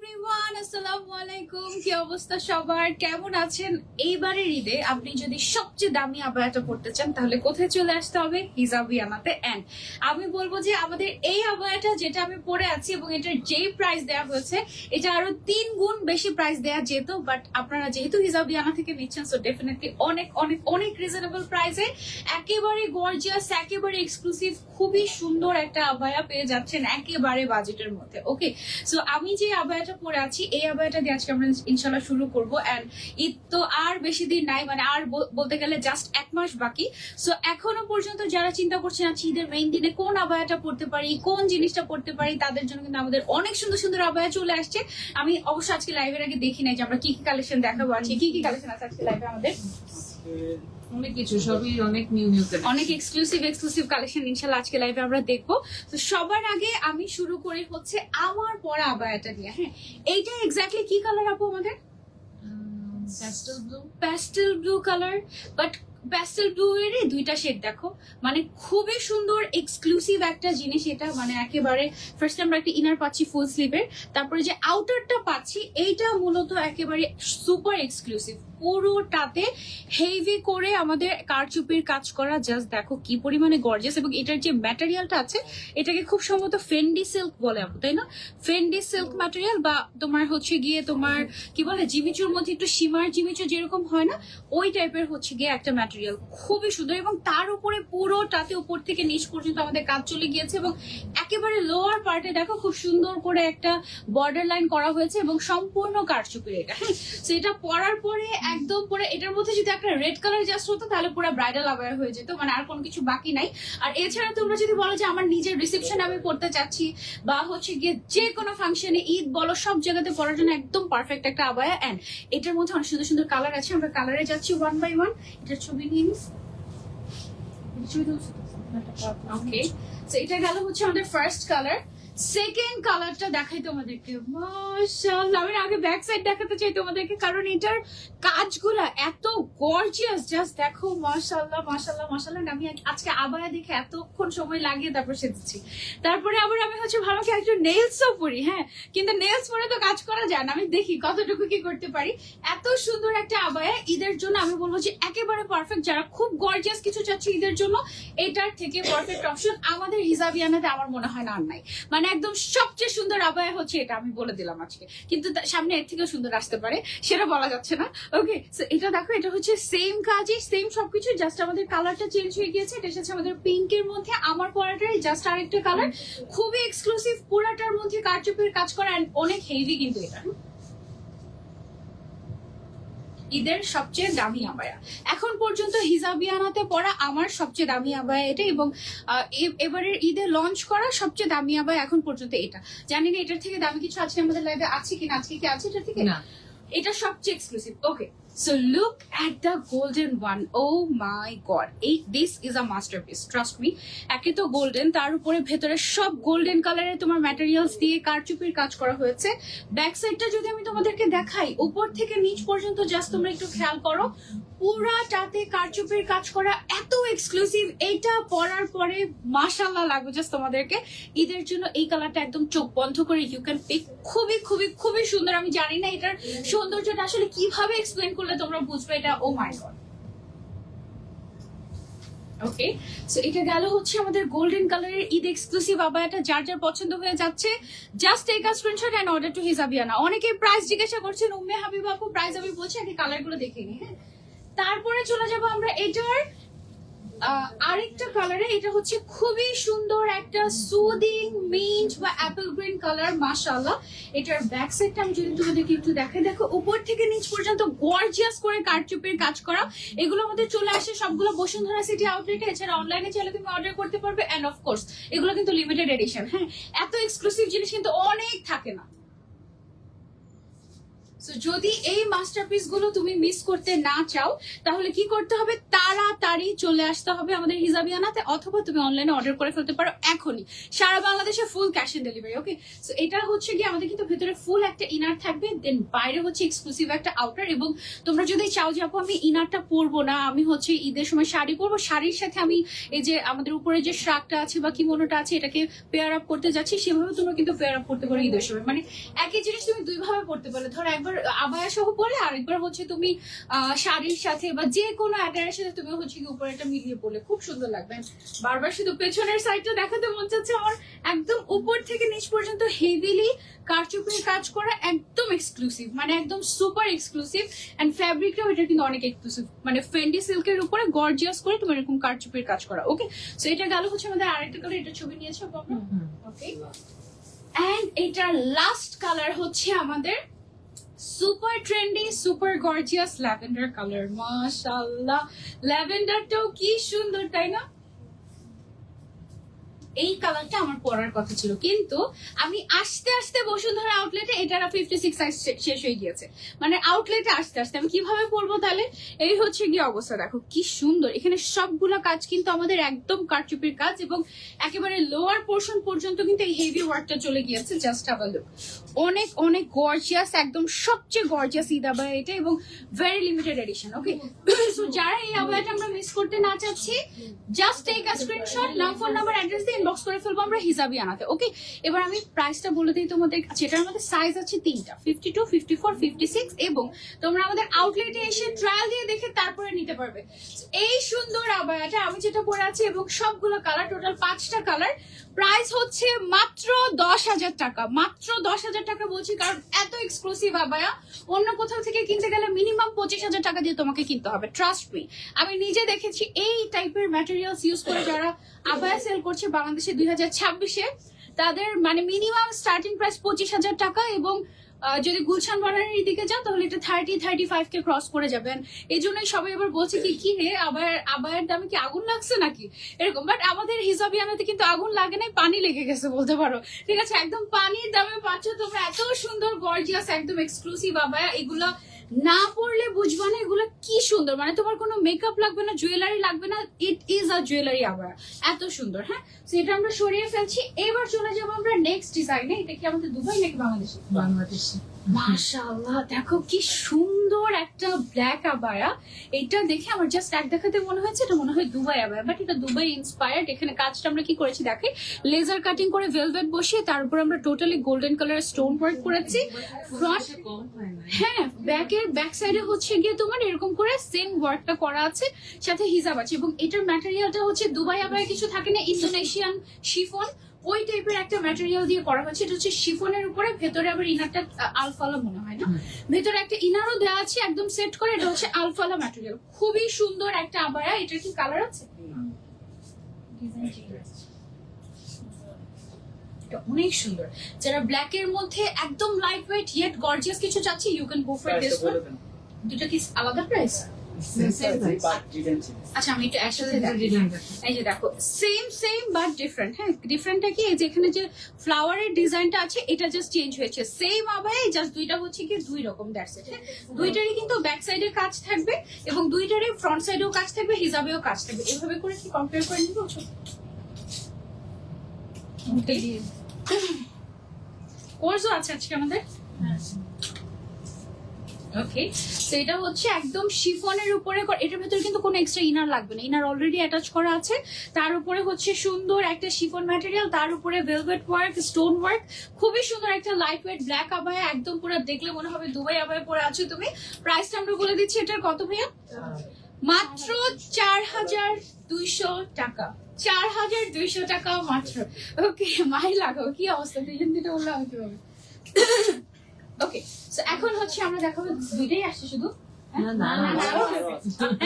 Everyone, আসসালামু আলাইকুম। কি অবস্থা সবার, কেমন আছেন? এইবারের ঈদে আপনি যদি সবচেয়ে দামি আবায়াটা পড়তে চান তাহলে কোথায় চলে আসতে হবে? হিজাবিয়ানাতে। এন্ড আমি বলবো যে আমাদের এই আবায়াটা যেটা আমি পরে আছি এবং এটার যেই প্রাইস দেওয়া হয়েছে এটা আরো 3 গুণ বেশি প্রাইস দেওয়া যেত, বাট আপনারা যেহেতু হিজাবিয়ানা থেকে নিচ্ছেন সো ডেফিনেটলি অনেক অনেক অনেক রিজনেবল প্রাইসে একেবারে গর্জিয়াস, একেবারে এক্সক্লুসিভ, খুবই সুন্দর একটা আবায়া পেয়ে যাচ্ছেন একেবারে বাজেটের মধ্যে। ওকে, সো আমি যে আবায়াটা পরে আছি এই আবায়াটা দিয়ে আজকে আমরা ইনশাল্লাহ শুরু করবো। এন্ড ঈদ তো আর বেশি দিন নাই, মানে আর বলতে গেলে জাস্ট 1 মাস বাকি। সো এখনো পর্যন্ত যারা চিন্তা করছেন আছি ঈদের মেইন দিনে কোন আবায়াটা পড়তে পারি, কোন জিনিসটা পড়তে পারি, তাদের জন্য কিন্তু আমাদের অনেক সুন্দর সুন্দর আবায়া চলে আসছে। আমি অবশ্য আজকে লাইভের আগে দেখি নাই যে আমরা কি কি কালেকশন দেখাবো, আজকে কি কি কালেকশন আছে আজকে লাইভে আমাদের। অনেক কিছু, সবই অনেক নিউ অনেক এক্সক্লুসিভ কালেকশন ইনশাআল্লাহ আজকে লাইভে আমরা দেখবো। তো সবার আগে আমি শুরু করি হচ্ছে আমার পরা আবায়াটা দিয়ে। হ্যাঁ, এইটা এক্স্যাক্টলি কি কালার আপু আমাদের? Pastel blue colour, but pastel blue এরই দুইটা শেড দেখো, মানে খুবই সুন্দর এক্সক্লুসিভ একটা জিনিস এটা। মানে একেবারে ফার্স্ট আমরা একটা ইনার পাচ্ছি ফুল স্লিভের, তারপরে যে আউটারটা পাচ্ছি এইটা মূলত একেবারে সুপার এক্সক্লুসিভ, পুরোটাতে হেভি করে আমাদের কারচুপির কাজ করা। জাস্ট দেখো কি পরিমাণে গর্জিয়াস, এবং এটার যে ম্যাটেরিয়ালটা আছে এটাকে খুব সম্ভবত ফেন্ডি সিল্ক বলে আপু, তাই না? ফেন্ডি সিল্ক ম্যাটেরিয়াল, বা তোমার হচ্ছে গিয়ে তোমার কি বলে জিমিচুর মধ্যে একটু সীমার জিমিচু যেরকম হয় না, ওই টাইপের হচ্ছে গিয়ে একটা ম্যাটেরিয়াল, খুবই সুন্দর। এবং তার উপরে পুরোটাতে উপর থেকে নিচ পর্যন্ত আমাদের কাজ চলে গিয়েছে, এবং একেবারে লোয়ার পার্টে দেখো খুব সুন্দর করে একটা বর্ডার লাইন করা হয়েছে এবং সম্পূর্ণ কারচুপির এটা। হ্যাঁ, তো এটা পরার পরে একদম পুরো এটার মধ্যে যদি একটা রেড কালার জাস্ট হতো তাহলে পুরো ব্রাইডাল আবায়া হয়ে যেত, মানে আর কোনো কিছু বাকি নাই। আর এছাড়া তোমরা যদি বলো যে আমার নিজের রিসেপশন আমি পড়তে চাচ্ছি, বা হচ্ছে গিয়ে যে কোনো ফাংশনে ঈদ বলো সব জায়গাতে পরার জন্য একদম পারফেক্ট একটা আবায়া। এন্ড এটার মধ্যে অনেক সুন্দর সুন্দর কালার আছে, আমরা কালারে যাচ্ছি 1 বাই 1। এটার ছবি নিয়ে নিস। ওকে, তো এটা গেল হচ্ছে আমাদের ফার্স্ট কালার। সেকেন্ড কালারটা দেখাই তোমাদেরকে। মাশাআল্লাহ, আমি আগে ব্যাক সাইড দেখাতে চাই তোমাদেরকে, কারণ এটার কাজগুলা এত গর্জিয়াস। জাস্ট দেখো, মাশাআল্লাহ মাশাআল্লাহ মাশাআল্লাহ। আমি আজকে আবায়া দেখে এতক্ষণ সময় লাগিয়ে তারপর সেজেছি। তারপরে আবার আমি হচ্ছে ভালো কি একটু নেলসও পরি। হ্যাঁ, কিন্তু নেলস পরে তো কাজ করা যায় না, আমি দেখি কতটুকু কি করতে পারি। এত সুন্দর একটা আবায়া ঈদের জন্য আমি বলবো যে একেবারে পারফেক্ট। যারা খুব গর্জিয়াস কিছু চাচ্ছে ঈদের জন্য, এটার থেকে পারফেক্ট অপশন আমাদের হিজাবিয়ানাতে আমার মনে হয় না আর নাই। মানে একদম সবচেয়ে সুন্দর আবায়া হচ্ছে এটা, আমি বলে দিলাম আজকে, কিন্তু সামনে এর থেকেও সুন্দর আসতে পারে, সেটা বলা যাচ্ছে না। ওকে, সো এটা দেখো, এটা হচ্ছে সেম কাজই, সেম সবকিছু, জাস্ট আমাদের কালারটা চেঞ্জ হয়ে গিয়েছে। এটা এসেছে আমাদের পিঙ্কের মধ্যে, আমার পরাটাই জাস্ট আরেকটা কালার, খুবই এক্সক্লুসিভ, পুরাটার মধ্যে কারচুপির কাজ করা, অনেক হেভি কিন্তু এটা। ঈদের সবচেয়ে দামি আবায়া এখন পর্যন্ত হিজাবিয়ানাতে পরা আমার সবচেয়ে দামি আবায়া এটা, এবং এবারের ঈদে লঞ্চ করা সবচেয়ে দামি আবায়া এখন পর্যন্ত এটা। জানি না এটার থেকে দামি কিছু আজকে আমাদের লাইভে আছে কিনা, আজকে কি আছে এটা থেকে? না, এটা সবচেয়ে exclusive. Okay, so look at the golden one. Oh my god, this is a masterpiece, trust me. একে তো গোল্ডেন, তার উপরে ভেতরে সব গোল্ডেন কালারের তোমার ম্যাটেরিয়ালস দিয়ে কারচুপির কাজ করা হয়েছে। ব্যাক সাইডটা যদি আমি তোমাদেরকে দেখাই, উপর থেকে নিচ পর্যন্ত জাস্ট তোমরা একটু খেয়াল করো, পুরাটাতে কারচুপির কাজ করা, এত এক্সক্লুসিভ। এইটা পরার পরে মাশাআল্লাহ লাগবে জাস্ট তোমাদেরকে। ঈদের জন্য এই কালারটা একদম চোখ বন্ধ করে ইউ ক্যান পিক, খুবই খুবই খুবই সুন্দর। আমি জানি না এটার সৌন্দর্যটা আসলে কিভাবে এক্সপ্লেন করলে তোমরা বুঝবে এটা। ও মাই গড। ওকে, সো এটা গেল হচ্ছে আমাদের গোল্ডেন কালারের ঈদ এক্সক্লুসিভ আবায়াটা। যার যার পছন্দ হয়ে যাচ্ছে just take a screenshot and order to Hijabiana. অনেকেই প্রাইস জিজ্ঞাসা করছেন, উম্মে হাবিবা আপু প্রাইস আমি বলছি, আগে কালার গুলো দেখে নি। হ্যাঁ, তারপরে চলে যাবো আমরা এটার আরেকটা কালারে। এটা হচ্ছে খুবই সুন্দর একটা সুদিং মিন্ট বা অ্যাপেল গ্রিন কালার, মাশাআল্লাহ। এটার ব্যাক সাইডটা আমি যদি তোমাদেরকে একটু দেখাই, দেখো উপর থেকে নিচ পর্যন্ত গর্জিয়াস করে কারচুপির কাজ করা। এগুলো আমাদের চলে আসে সবগুলো বসুন্ধরা সিটি আউটলেটে, এছাড়া অনলাইনে চাইলে তুমি অর্ডার করতে পারবে। এন্ড অফ কোর্স এগুলো কিন্তু লিমিটেড এডিশন। হ্যাঁ, এত এক্সক্লুসিভ জিনিস কিন্তু অনেক থাকে না। সো যদি এই মাস্টারপিস গুলো তুমি মিস করতে না চাও তাহলে কি করতে হবে, তাড়াতাড়ি চলে আসতে হবে আমাদের হিজাবিয়ানাতে, অথবা তুমি অনলাইনে অর্ডার করে ফেলতে পারো এখনই, সারা বাংলাদেশে full cash on delivery. Okay, so এটা হচ্ছে কি আমাদের কিন্তু ভেতরে ফুল একটা ইনার থাকবে, দেন বাইরে হচ্ছে এক্সক্লুসিভ একটা আউটার। এবং তোমরা যদি চাও যে আপু আমি ইনারটা পরবো না, আমি হচ্ছে ঈদের সময় শাড়ি পরবো, শাড়ির সাথে আমি এই যে আমাদের উপরে যে শ্রাকটা আছে বা কিমোনোটা আছে এটাকে পেয়ার আপ করতে যাচ্ছি, সেভাবে তোমরা কিন্তু পেয়ার আপ করতে পারো ঈদের সময়। মানে একই জিনিস তুমি দুই ভাবে পড়তে পারো, ধরো একবার আবায়া সহ পরলে, আরেকবার হচ্ছে তুমি শাড়ির সাথে বা যে কোনো অ্যাটারের সাথে তুমি হচ্ছে কি উপরে একটা মিলিয়ে পড়লে খুব সুন্দর লাগবে। বারবার শুধু পেছনের সাইডটা দেখাতে মন চাচ্ছে আমার, একদম উপর থেকে নিচ পর্যন্ত হেভিলি কারচুপির কাজ করা, একদম এক্সক্লুসিভ, মানে একদম সুপার এক্সক্লুসিভ। এন্ড ফ্যাব্রিকটাও এটা কিন্তু অনেক এক্সক্লুসিভ, মানে ফেন্ডি সিল্কের উপরে গর্জিয়াস করে তোমার এরকম কারচুপির কাজ করা। ওকে, সো এটা গেল হচ্ছে আমাদের আরেকটা কালার, এটা ছবি নিয়েছো আমরা। ওকে, এন্ড এটার লাস্ট কালার হচ্ছে আমাদের super trendy super gorgeous lavender colour. মাশাআল্লাহ, ল্যাভেন্ডারটাও কি সুন্দর, তাই না? এই কালারটা আমার পরার কথা ছিল, কিন্তু আমি আসতে আসতে বসুন্ধরা আউটলেটে এটার 56 সাইজ শেষ হয়ে গিয়েছে। মানে আউটলেটে আসতে আসতে আমি কিভাবে পরবো তাহলে? এই হচ্ছে গিয়ে অবস্থা, দেখো কি সুন্দর। এখানে সবগুলো কাজ কিন্তু আমাদের একদম কারচুপির কাজ, এবং একেবারে লোয়ার পোর্শন পর্যন্ত কিন্তু এই হেভি ওয়ার্কটা চলে গিয়েছে। জাস্ট হ্যাভ আ লুক, অনেক অনেক গর্জিয়াস, একদম সবচেয়ে গর্জিয়াস ঈদ আবায়া এটা, এবং ভেরি লিমিটেড এডিশন। ওকে, সো যারা এই আবায়াটা আমরা মিস করতে না চাচ্ছি, জাস্ট টেক আ স্ক্রিনশট, নাম, ফোন নাম্বার, অ্যাড্রেস দিয়ে ইনবক্স করে ফেলবো আমরা হিজাবিয়ানাতে। ওকে, এবার আমি প্রাইসটা বলে দিই তোমাদের কাছে। এটার মধ্যে সাইজ আছে তিনটা, 52, 54, 56, এবং তোমরা আমাদের আউটলেটে এসে ট্রায়াল দিয়ে দেখে তারপরে নিতে পারবে। এই সুন্দর আবায়াটা আমি যেটা পরে আছি, এবং সবগুলো কালার, টোটাল 5টা কালার, প্রাইস হচ্ছে মাত্র 10,000 টাকা। মাত্র 10,000 টাকা বলছি, কারণ এত এক্সক্লুসিভ আবায়া অন্য কোথাও থেকে কিনতে গেলে মিনিমাম 25,000 টাকা দিয়ে তোমাকে কিনতে হবে। ট্রাস্ট মি, আমি নিজে দেখেছি এই টাইপের ম্যাটেরিয়ালস ইউজ করে যারা আবায়া সেল করছে বাংলাদেশে 2026-এ, তাদের মানে মিনিমাম স্টার্টিং প্রাইস 25,000 টাকা, এবং যদি গুলশান বানানোর দিকে যাও তাহলে এটা 30-35 কে ক্রস করে যাবেন। এই জন্যই সবাই আবার বলছে কি রে আবায়ের দামে কি আগুন লাগছে নাকি এরকম, বাট আমাদের হিজাবিয়ানাতে কিন্তু আগুন লাগে নাই, পানি লেগে গেছে বলতে পারো। ঠিক আছে, একদম পানির দামে পাচ্ছ তোমরা এত সুন্দর গর্জিয়াস একদম এক্সক্লুসিভ আবায়া। এগুলা না পড়লে বুঝবা না এগুলো কি সুন্দর, মানে তোমার কোনো মেকআপ লাগবে না, জুয়েলারি লাগবে না, it is a jewellery abaya, এত সুন্দর। হ্যাঁ, সেটা আমরা সরিয়ে ফেলছি। এবার চলে যাবো আমরা নেক্সট ডিজাইনে। এটা কি আমাদের দুবাই নাকি বাংলাদেশে? বাংলাদেশে। মাশাআল্লাহ, দেখো কি সুন্দর একটা ব্ল্যাক আবায়া। এটা দেখে আমার জাস্ট এক দেখাতে মনে হচ্ছে এটা মনে হয় দুবাই আবায়া, বাট এটা দুবাই ইন্সপায়ার্ড। এখানে কাজটা আমরা কি করেছি দেখে, লেজার কাটিং করে ভেলভেট বসিয়ে তার উপর আমরা totally golden colour stone work করেছি। ফ্রন্ট, হ্যাঁ, ব্যাক সাইডে হচ্ছে গিয়ে তোমার এরকম করে সেম ওয়ার্কটা করা আছে, সাথে হিজাব আছে। এবং এটার ম্যাটেরিয়ালটা হচ্ছে দুবাই আবায়া কিছু থাকে না, ইন্দোনেশিয়ান শিফন, ওই টাইপের একটা ম্যাটেরিয়াল দিয়ে করা হয়েছে। এটা হচ্ছে শিফনের উপরে, ভেতরে আবার ইনারটা আলফালা মনে হয় না, ভেতরে একটা ইনারও দেওয়া আছে একদম সেট করে। এটা হচ্ছে আলফালা ম্যাটেরিয়াল, খুবই সুন্দর একটা আবায়া। এটার কি কালার আছে? এটা অনেক সুন্দর। যারা ব্ল্যাক এর মধ্যে একদম লাইট ওয়েট ইয়েট গর্জিয়াস কিছু চাচ্ছি, you can go for this one. দুটো কি আলাদা প্রাইস? আচ্ছা, আমি একটু একসাথে এই যে দেখো, সেম বাট ডিফারেন্ট। হ্যাঁ, ডিফারেন্টটা কি, এই যে এখানে যে ফ্লাওয়ারের ডিজাইনটা আছে এটা জাস্ট চেঞ্জ হয়েছে, সেম আবাই, জাস্ট দুইটা হচ্ছে কি দুই রকম, দ্যাটস ইট। হ্যাঁ, দুইটারই কিন্তু ব্যাক সাইডের কাজ থাকবে, এবং দুইটারই ফ্রন্ট সাইডেও কাজ থাকবে, হিজাবেও কাজ থাকবে। এভাবে করে কি কম্পেয়ার করে নিবো? কোর্সও আছে আজকে আমাদের। ওকে, তো এটা হচ্ছে একদম শিফনের উপরে, এটার ভেতরে কিন্তু কোনো এক্সট্রা ইনার লাগবে না, ইনার অলরেডি অ্যাটাচ করা আছে। তার উপরে হচ্ছে সুন্দর একটা শিফন ম্যাটেরিয়াল, তার উপরে ভেলভেট ওয়ার্ক, স্টোন ওয়ার্ক, খুবই সুন্দর একটা লাইট ওয়েট ব্ল্যাক আবায়া, একদম পুরো দেখলে মনে হবে দুবাই আবায়া পরে আছো তুমি। প্রাইসটা আমরা বলে দিচ্ছি, এটার কত ভাইয়া? মাত্র 4,200 টাকা। 4,200 টাকা মাত্র। ওকে, মাই লাগাও, কি অবস্থা, দুজন দুটো বললাম কিভাবে। ওকে, সো এখন হচ্ছে আমরা দেখাবো, দুইটাই আসছে শুধু,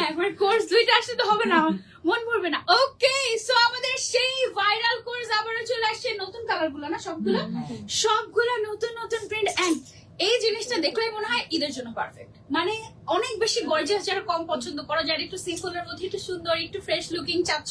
একবার কোর্স দুইটা আসলে তো হবে না, মন পড়বে না। ওকে, সো আমাদের সেই ভাইরাল কোর্স আবারও চলে আসছে, নতুন কালার গুলো না, সবগুলো নতুন নতুন প্রিন্ট। এন্ড এই জিনিসটা দেখলেই মনে হয় ঈদের জন্য পারফেক্ট, মানে অনেক বেশি গর্জিয়াস, যারা কম পছন্দ করো, যারা একটু সিম্পলের মধ্যে একটু সুন্দর একটু ফ্রেশ লুকিং চাচ্ছ,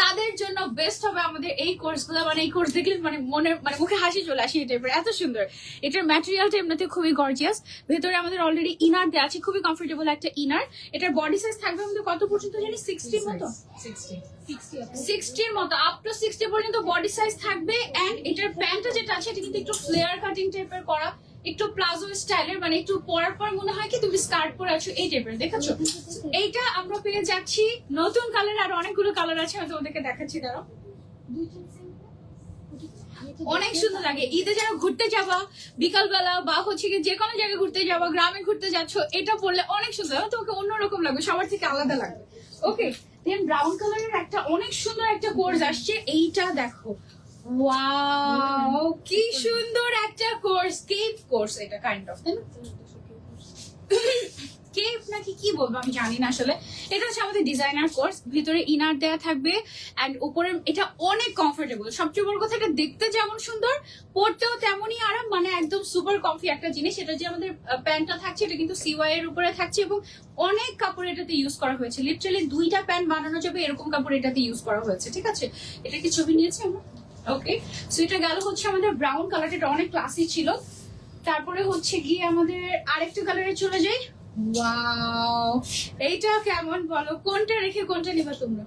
তাদের জন্য বেস্ট হবে আমাদের এই কোর্সগুলো। মানে এই কোর্স দেখলে মানে মুখে হাসি চলে আসে, এই টাইপের এত সুন্দর। এটার ম্যাটেরিয়ালটা এমনিতে খুবই গর্জিয়াস। ভেতরে আমাদের অলরেডি ইনার দেওয়া আছে, খুবই কমফোর্টেবল একটা ইনার। এটার বডি সাইজ থাকবে আমাদের কত পর্যন্ত জানি 60 মতো, 60 মতো, আপ টু 60 পর্যন্ত বডি সাইজ থাকবে। এন্ড এটার প্যান্টটা যেটা আছে এটা কিন্তু একটু ফ্লেয়ার কাটিং টাইপের করা, একটু প্লাজো স্টাইলের, মানে একটু পরার পর মনে হয় কি তুমি স্কার্ট পরে আছো এই টাইপের, দেখাচ্ছ? এইটা আমরা পেয়ে যাচ্ছি নতুন কালার, আর অনেকগুলো কালার আছে, আমি তোমাদেরকে দেখাচ্ছি। দাঁড়াও, অনেক সুন্দর লাগে। ঈদে যারা ঘুরতে যাবা বিকালবেলা, বা হচ্ছে কি যে কোনো জায়গায় ঘুরতে যাবা, গ্রামে ঘুরতে যাচ্ছ, এটা পরলে অনেক সুন্দর, তোমাকে অন্যরকম লাগবে, সবার থেকে আলাদা লাগবে। ওকে, দেন ব্রাউন কালারের একটা অনেক সুন্দর একটা কোর্স আসছে, এইটা দেখো, ওয়াও কি সুন্দর একটা কোর্স, কেপ কোর্স এটা কাইন্ড অফ, তাই না? কেপ নাকি কি বলবো আমি জানি না আসলে। এটা হচ্ছে আমাদের ডিজাইনার কোর্স, ভিতরে ইনার দেয়া থাকবে এন্ড উপরে এটা অনেক কমফোর্টেবল। সবচেয়ে বড় কথা, এটা দেখতে যেমন সুন্দর, পরতেও তেমনই আরাম, মানে একদম সুপার কমফি একটা জিনিস। এটা যে আমাদের প্যান্টটা থাকছে এটা কিন্তু সিওয়াই এর উপরে থাকছে, এবং অনেক কাপড় এটাতে ইউজ করা হয়েছে, লিটারালি 2টা প্যান্ট বানানো যাবে এরকম কাপড় এটাতে ইউজ করা হয়েছে, ঠিক আছে? এটা কি ছবি নিয়েছি আমরা? ওকে, সো এটা গেল হচ্ছে আমাদের ব্রাউন কালার, এটা অনেক ক্লাসি ছিল। তারপরে হচ্ছে গিয়ে আমাদের আরেকটা কালারে চলে যাই। ওয়াও, এইটা কেমন বলো, কোনটা রেখে কোনটা নিবা তোমরা?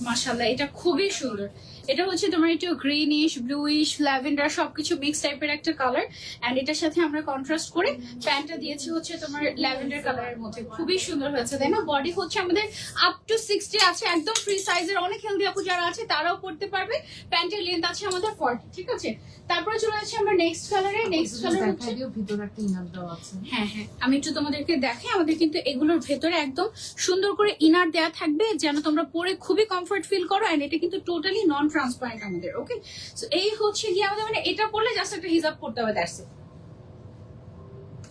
মাশাআল্লাহ, এটা খুবই সুন্দর। এটা হচ্ছে তোমার একটু গ্রিনিশ, ব্লুইশ, ল্যাভেন্ডার সবকিছু মিক্স টাইপের একটা কালার। এন্ড এটার সাথে আমরা কন্ট্রাস্ট করে প্যান্টটা দিয়েছি হচ্ছে তোমার ল্যাভেন্ডার কালারের মধ্যে, খুবই সুন্দর হয়েছে, তাই না? বডি হচ্ছে আমাদের আপ টু 60 আছে, একদম ফ্রি সাইজের। অনেক হেলদি আপু যারা আছে তারাও পড়তে পারবে। প্যান্টের লেন্থ আছে আমাদের 40, ঠিক আছে? তারপরে চলে যাচ্ছে আমরা নেক্সট কালারে। নেক্সট কালার হচ্ছে, ভিতরে একটা ইনার দেওয়া আছে। হ্যাঁ হ্যাঁ, আমি একটু তোমাদেরকে দেখাই। আমাদের কিন্তু এগুলোর ভেতরে একদম সুন্দর করে ইনার দেয়া থাকবে, যেন তোমরা পরে খুবই কমফর্ট ফিল করো। এন্ড এটা কিন্তু টোটালি নন ট্রান্সপারেন্ট আমাদের। ওকে, সো এই হচ্ছে গিয়ে আমাদের, মানে এটা পরলে জাস্ট একটা হিজাব পড়তে হবে, দ্যাটস ইট।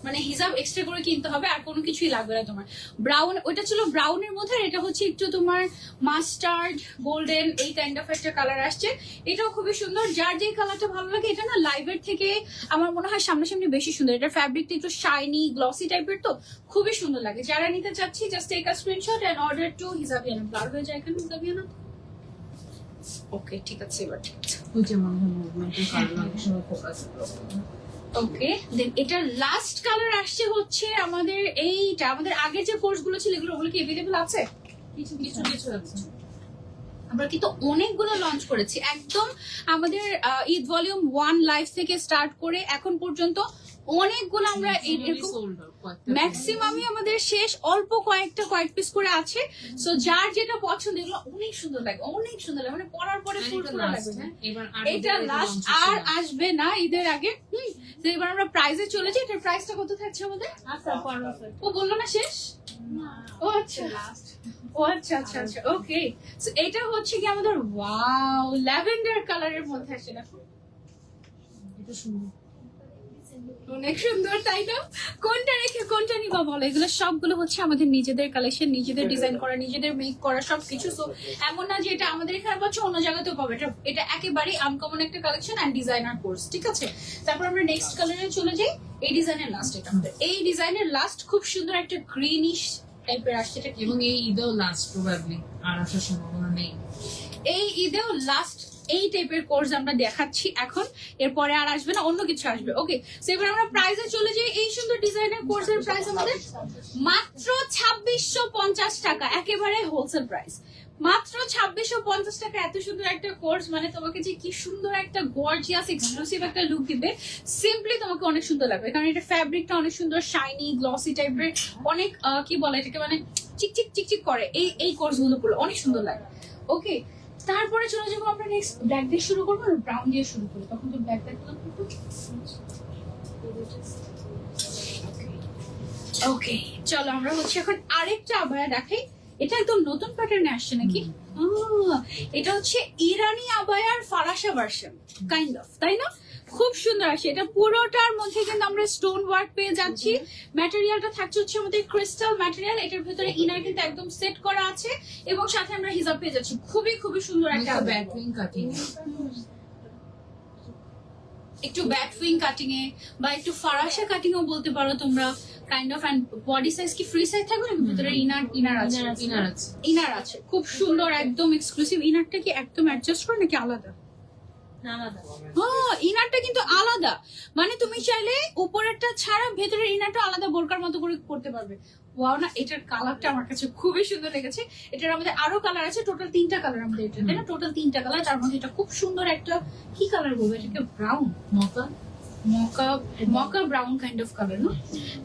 মানে হিজাব এক্সট্রা করে কিনতে হবে, আর কোনো কিছুই লাগবে না তোমার। ব্রাউন, ওইটা ছিল ব্রাউনের মধ্যে, আর এটা হচ্ছে একটু তোমার মাস্টার্ড গোল্ডেন এই কাইন্ড অফ একটা কালার আসছে। এটাও খুবই সুন্দর, যার যে কালারটা ভালো লাগে। এটা না লাইভের থেকে আমার মনে হয় সামনাসামনি বেশি সুন্দর। এটা ফ্যাব্রিকটা একটু শাইনি গ্লসি টাইপের, তো খুবই সুন্দর লাগে। যারা নিতে চাচ্ছি just take a screenshot and order to Hijabiana. Blur হয়ে যায় এখানে হিজাবিয়ানা। ওকে, ঠিক আছে, এবার ঠিক আছে। ওই যে মনে হয় মুভমেন্টের কারণে অনেক সময় ফোকাস ওকে, দেন এটার লাস্ট কালার আসছে হচ্ছে আমাদের এইটা। আমাদের আগের যে কোর্স গুলো ছিল ওগুলো কি এভেলেবল আছে? কিছু কিছু কিছু আছে। আমরা কিন্তু অনেকগুলো লঞ্চ করেছি একদম। আমাদের ঈদ ভলিউম 1 লাইভ থেকে স্টার্ট করে এখন পর্যন্ত অনেকগুলো আমরা এরকম ম্যাক্সিমামই আমাদের শেষ, অল্প কয়েক পিস করে আছে। সো যার যেটা পছন্দ, এগুলো অনেক সুন্দর লাগে, অনেক সুন্দর লাগে, মানে পরার পরে ফুরফুরা লাগবে। এটা লাস্ট, আর আসবে না ঈদের আগে। তো এবার আমরা প্রাইজে চলে যাই। এটার প্রাইসটা কত থাকছে আমাদের? ও বললো না শেষ? ও আচ্ছা, ও আচ্ছা আচ্ছা আচ্ছা, ওকে। সো এটা হচ্ছে কি আমাদের, ওয়াও, ল্যাভেন্ডার কালারের মধ্যে আসে, দেখো এটা সুন্দর, অনেক সুন্দর, তাই না? কোনটা রেখে কোনটা নিবা বলো? এগুলো সবগুলো হচ্ছে আমাদের নিজেদের কালেকশন, নিজেদের ডিজাইন করা, নিজেদের মেক করা সবকিছু। সো এমন না যে এটা আমাদের এখানে পাচ্ছ অন্য জায়গাতেও পাবে। এটা একেবারেই আনকমন একটা কালেকশন এন্ড ডিজাইনার কোর্স, ঠিক আছে? তারপর আমরা নেক্সট কালারে চলে যাই। এই ডিজাইনের লাস্ট, এটা আমাদের এই ডিজাইনের লাস্ট, খুব সুন্দর একটা গ্রিনিশ টাইপের আসছে এটা, এবং এই ঈদেও লাস্ট প্রবাবলি আর আসার সম্ভাবনা নেই। এই ঈদেও লাস্ট এই টাইপের কোর্স আমরা দেখাচ্ছি এখন, এরপরে আর আসবে না, অন্য কিছু আসবে। ওকে, সো এবার আমরা প্রাইসে চলে যাই। এই সুন্দর ডিজাইনের কোর্সের প্রাইস আমাদের মাত্র 2650 টাকা, একেবারে হোলসেল প্রাইস, মাত্র 2650 টাকা। এত সুন্দর একটা কোর্স, মানে তোমাকে যে কি সুন্দর একটা গর্জিয়াস এক্সক্লুসিভ একটা লুক দিবে, সিম্পলি তোমাকে অনেক সুন্দর লাগবে। কারণ এটা ফ্যাব্রিকটা অনেক সুন্দর, শাইনি গ্লসি টাইপের, অনেক কি বলে এটাকে, মানে চিকচিক চিকচিক করে। এই কোর্স গুলো পড়লে অনেক সুন্দর লাগে। ওকে, তারপরে চলে যাবো আমরা নেক্সট ব্ল্যাক দিয়ে শুরু করবো, আর ব্রাউন দিয়ে শুরু করি, তখন তো ব্ল্যাক দেখতে। ওকে, চলো আমরা হচ্ছে এখন আরেকটা আবায়া দেখাই। এটা একদম নতুন প্যাটার্নে আসছে নাকি? এটা হচ্ছে ইরানি আবায়ার ফারাসা ভার্সন কাইন্ড অফ, তাই না? খুব সুন্দর আসে। এটা পুরোটার মধ্যে কিন্তু আমরা স্টোন ওয়ার্ক পেয়ে যাচ্ছি। ম্যাটেরিয়ালটা থাকছে হচ্ছে আমাদের ক্রিস্টাল ম্যাটেরিয়াল। এটার ভিতরে ইনার কিন্তু একদম সেট করা আছে, এবং সাথে আমরা হিজাব পেয়ে যাচ্ছি। খুবই খুবই সুন্দর একটা ব্যাকলিং কাটিং। একটু ব্যাট উইং কাটিং এ বা একটু ফারাসা কাটিং ও বলতে পারো তোমরা, kind of. And body size কি ফ্রি সাইজ থাকবে নাকি ভিতরে ইনার আছে? ইনার আছে। ইনার আছে, খুব সুন্দর, একদম এক্সক্লুসিভ। ইনারটা কি একদম অ্যাডজাস্ট করে নাকি আলাদা? আলাদা। ইনারটা কিন্তু আলাদা, মানে তুমি চাইলে উপরেরটা ছাড়া ভেতরের ইনারটা আলাদা বোরকার মতো করে করতে পারবে। ওয়াও না, এটার কালারটা আমার কাছে খুবই সুন্দর লেগেছে। এটার আমাদের আরো কালার আছে, টোটাল 3টা কালার আমাদের এটা, তাই না? টোটাল 3টা কালার, তার মধ্যে এটা খুব সুন্দর একটা কি কালার বলবো এটাকে, brown, মকা মকা brown kind of colour না।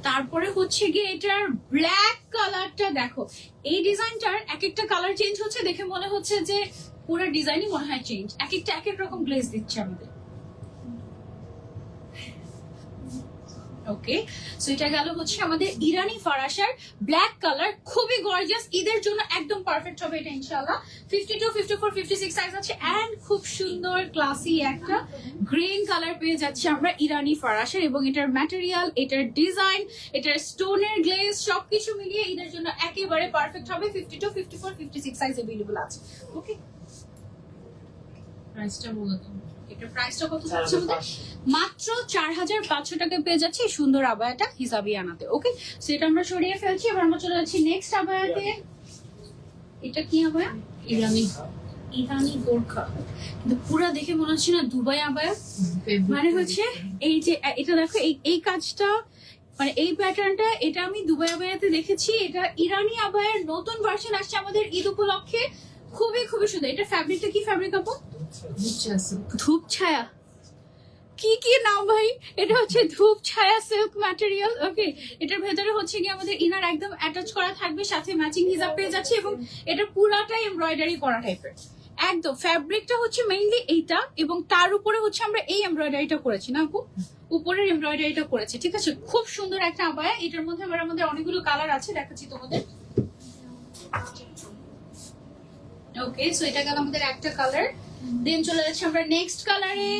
তারপরে হচ্ছে গিয়ে এটার ব্ল্যাক কালারটা দেখো, এই ডিজাইনটার এক একটা কালার চেঞ্জ হচ্ছে, দেখে মনে হচ্ছে যে পুরো ডিজাইনই মনে হয় চেঞ্জ, এক একটা এক এক রকম গ্লেজ দিচ্ছে আমাদের। ওকে, সো এটা গেল হচ্ছে আমাদের ইরানি ফারাসার ব্ল্যাক কালার, খুবই গর্জিয়াস, ঈদের জন্য একদম পারফেক্ট হবে এটা ইনশাআল্লাহ। 52, 54, 56 সাইজ আছে। এন্ড খুব সুন্দর ক্লাসি একটা গ্রিন কালার পেয়ে যাচ্ছি আমরা ইরানি ফারাসার, এবং এটার ম্যাটেরিয়াল, এটার ডিজাইন, এটার স্টোনের গ্লেজ সবকিছু মিলিয়ে ঈদের জন্য একেবারে পারফেক্ট হবে। 52, 54, 56 সাইজ अवेलेबल আছে। ওকে, প্রাইসটা বলো তো। এটার প্রাইসটা কত যাচ্ছে আমাদের? মাত্র 4500 টাকায় পেয়ে যাচ্ছি এই সুন্দর আবায়াটা হিজাবিয়ানাতে। ওকে, সো এটা আমরা সরিয়ে ফেলছি, এবার আমরা চলে যাচ্ছি নেক্সট আবায়াতে। এটা কি আবায়া? ইরানি গোর্খা, কিন্তু পুরা দেখে মনে হচ্ছে না দুবাই আবায়া। মানে হচ্ছে এই যে এটা দেখো, এই কাজটা, মানে এই প্যাটার্নটা, এটা আমি দুবাই আবায়াতে দেখেছি। এটা ইরানি আবায়ার নতুন ভার্সন আসছে আমাদের ঈদ উপলক্ষে, খুবই খুবই সুন্দর। এটা ফ্যাব্রিকটা কি ফ্যাব্রিক আপু? ধূপ ছায়া, কি কি নাম ভাই, এটা হচ্ছে ধূপ ছায়া সিল্ক ম্যাটেরিয়াল। ওকে, এটার ভেতরে হচ্ছে কি আমাদের ইনার একদম অ্যাটাচ করা থাকবে, সাথে ম্যাচিং হিজাব পেয়ে যাচ্ছে, এবং এটা পুরাটাই এমব্রয়ডারি করা টাইপের। একদম ফ্যাব্রিকটা হচ্ছে মেইনলি এইটা, এবং তার উপরে হচ্ছে আমরা এই এমব্রয়ডারিটা করেছি না আপু, উপরের এমব্রয়ডারিটা করেছি। ঠিক আছে, খুব সুন্দর একটা আবায়া। এটার মধ্যে আবার আমাদের অনেকগুলো কালার আছে, দেখাচ্ছি তোমাদের। ওকে, সো এটা গেল আমাদের একটা কালার। দেন চলে যাচ্ছে আমরা নেক্সট কালারে।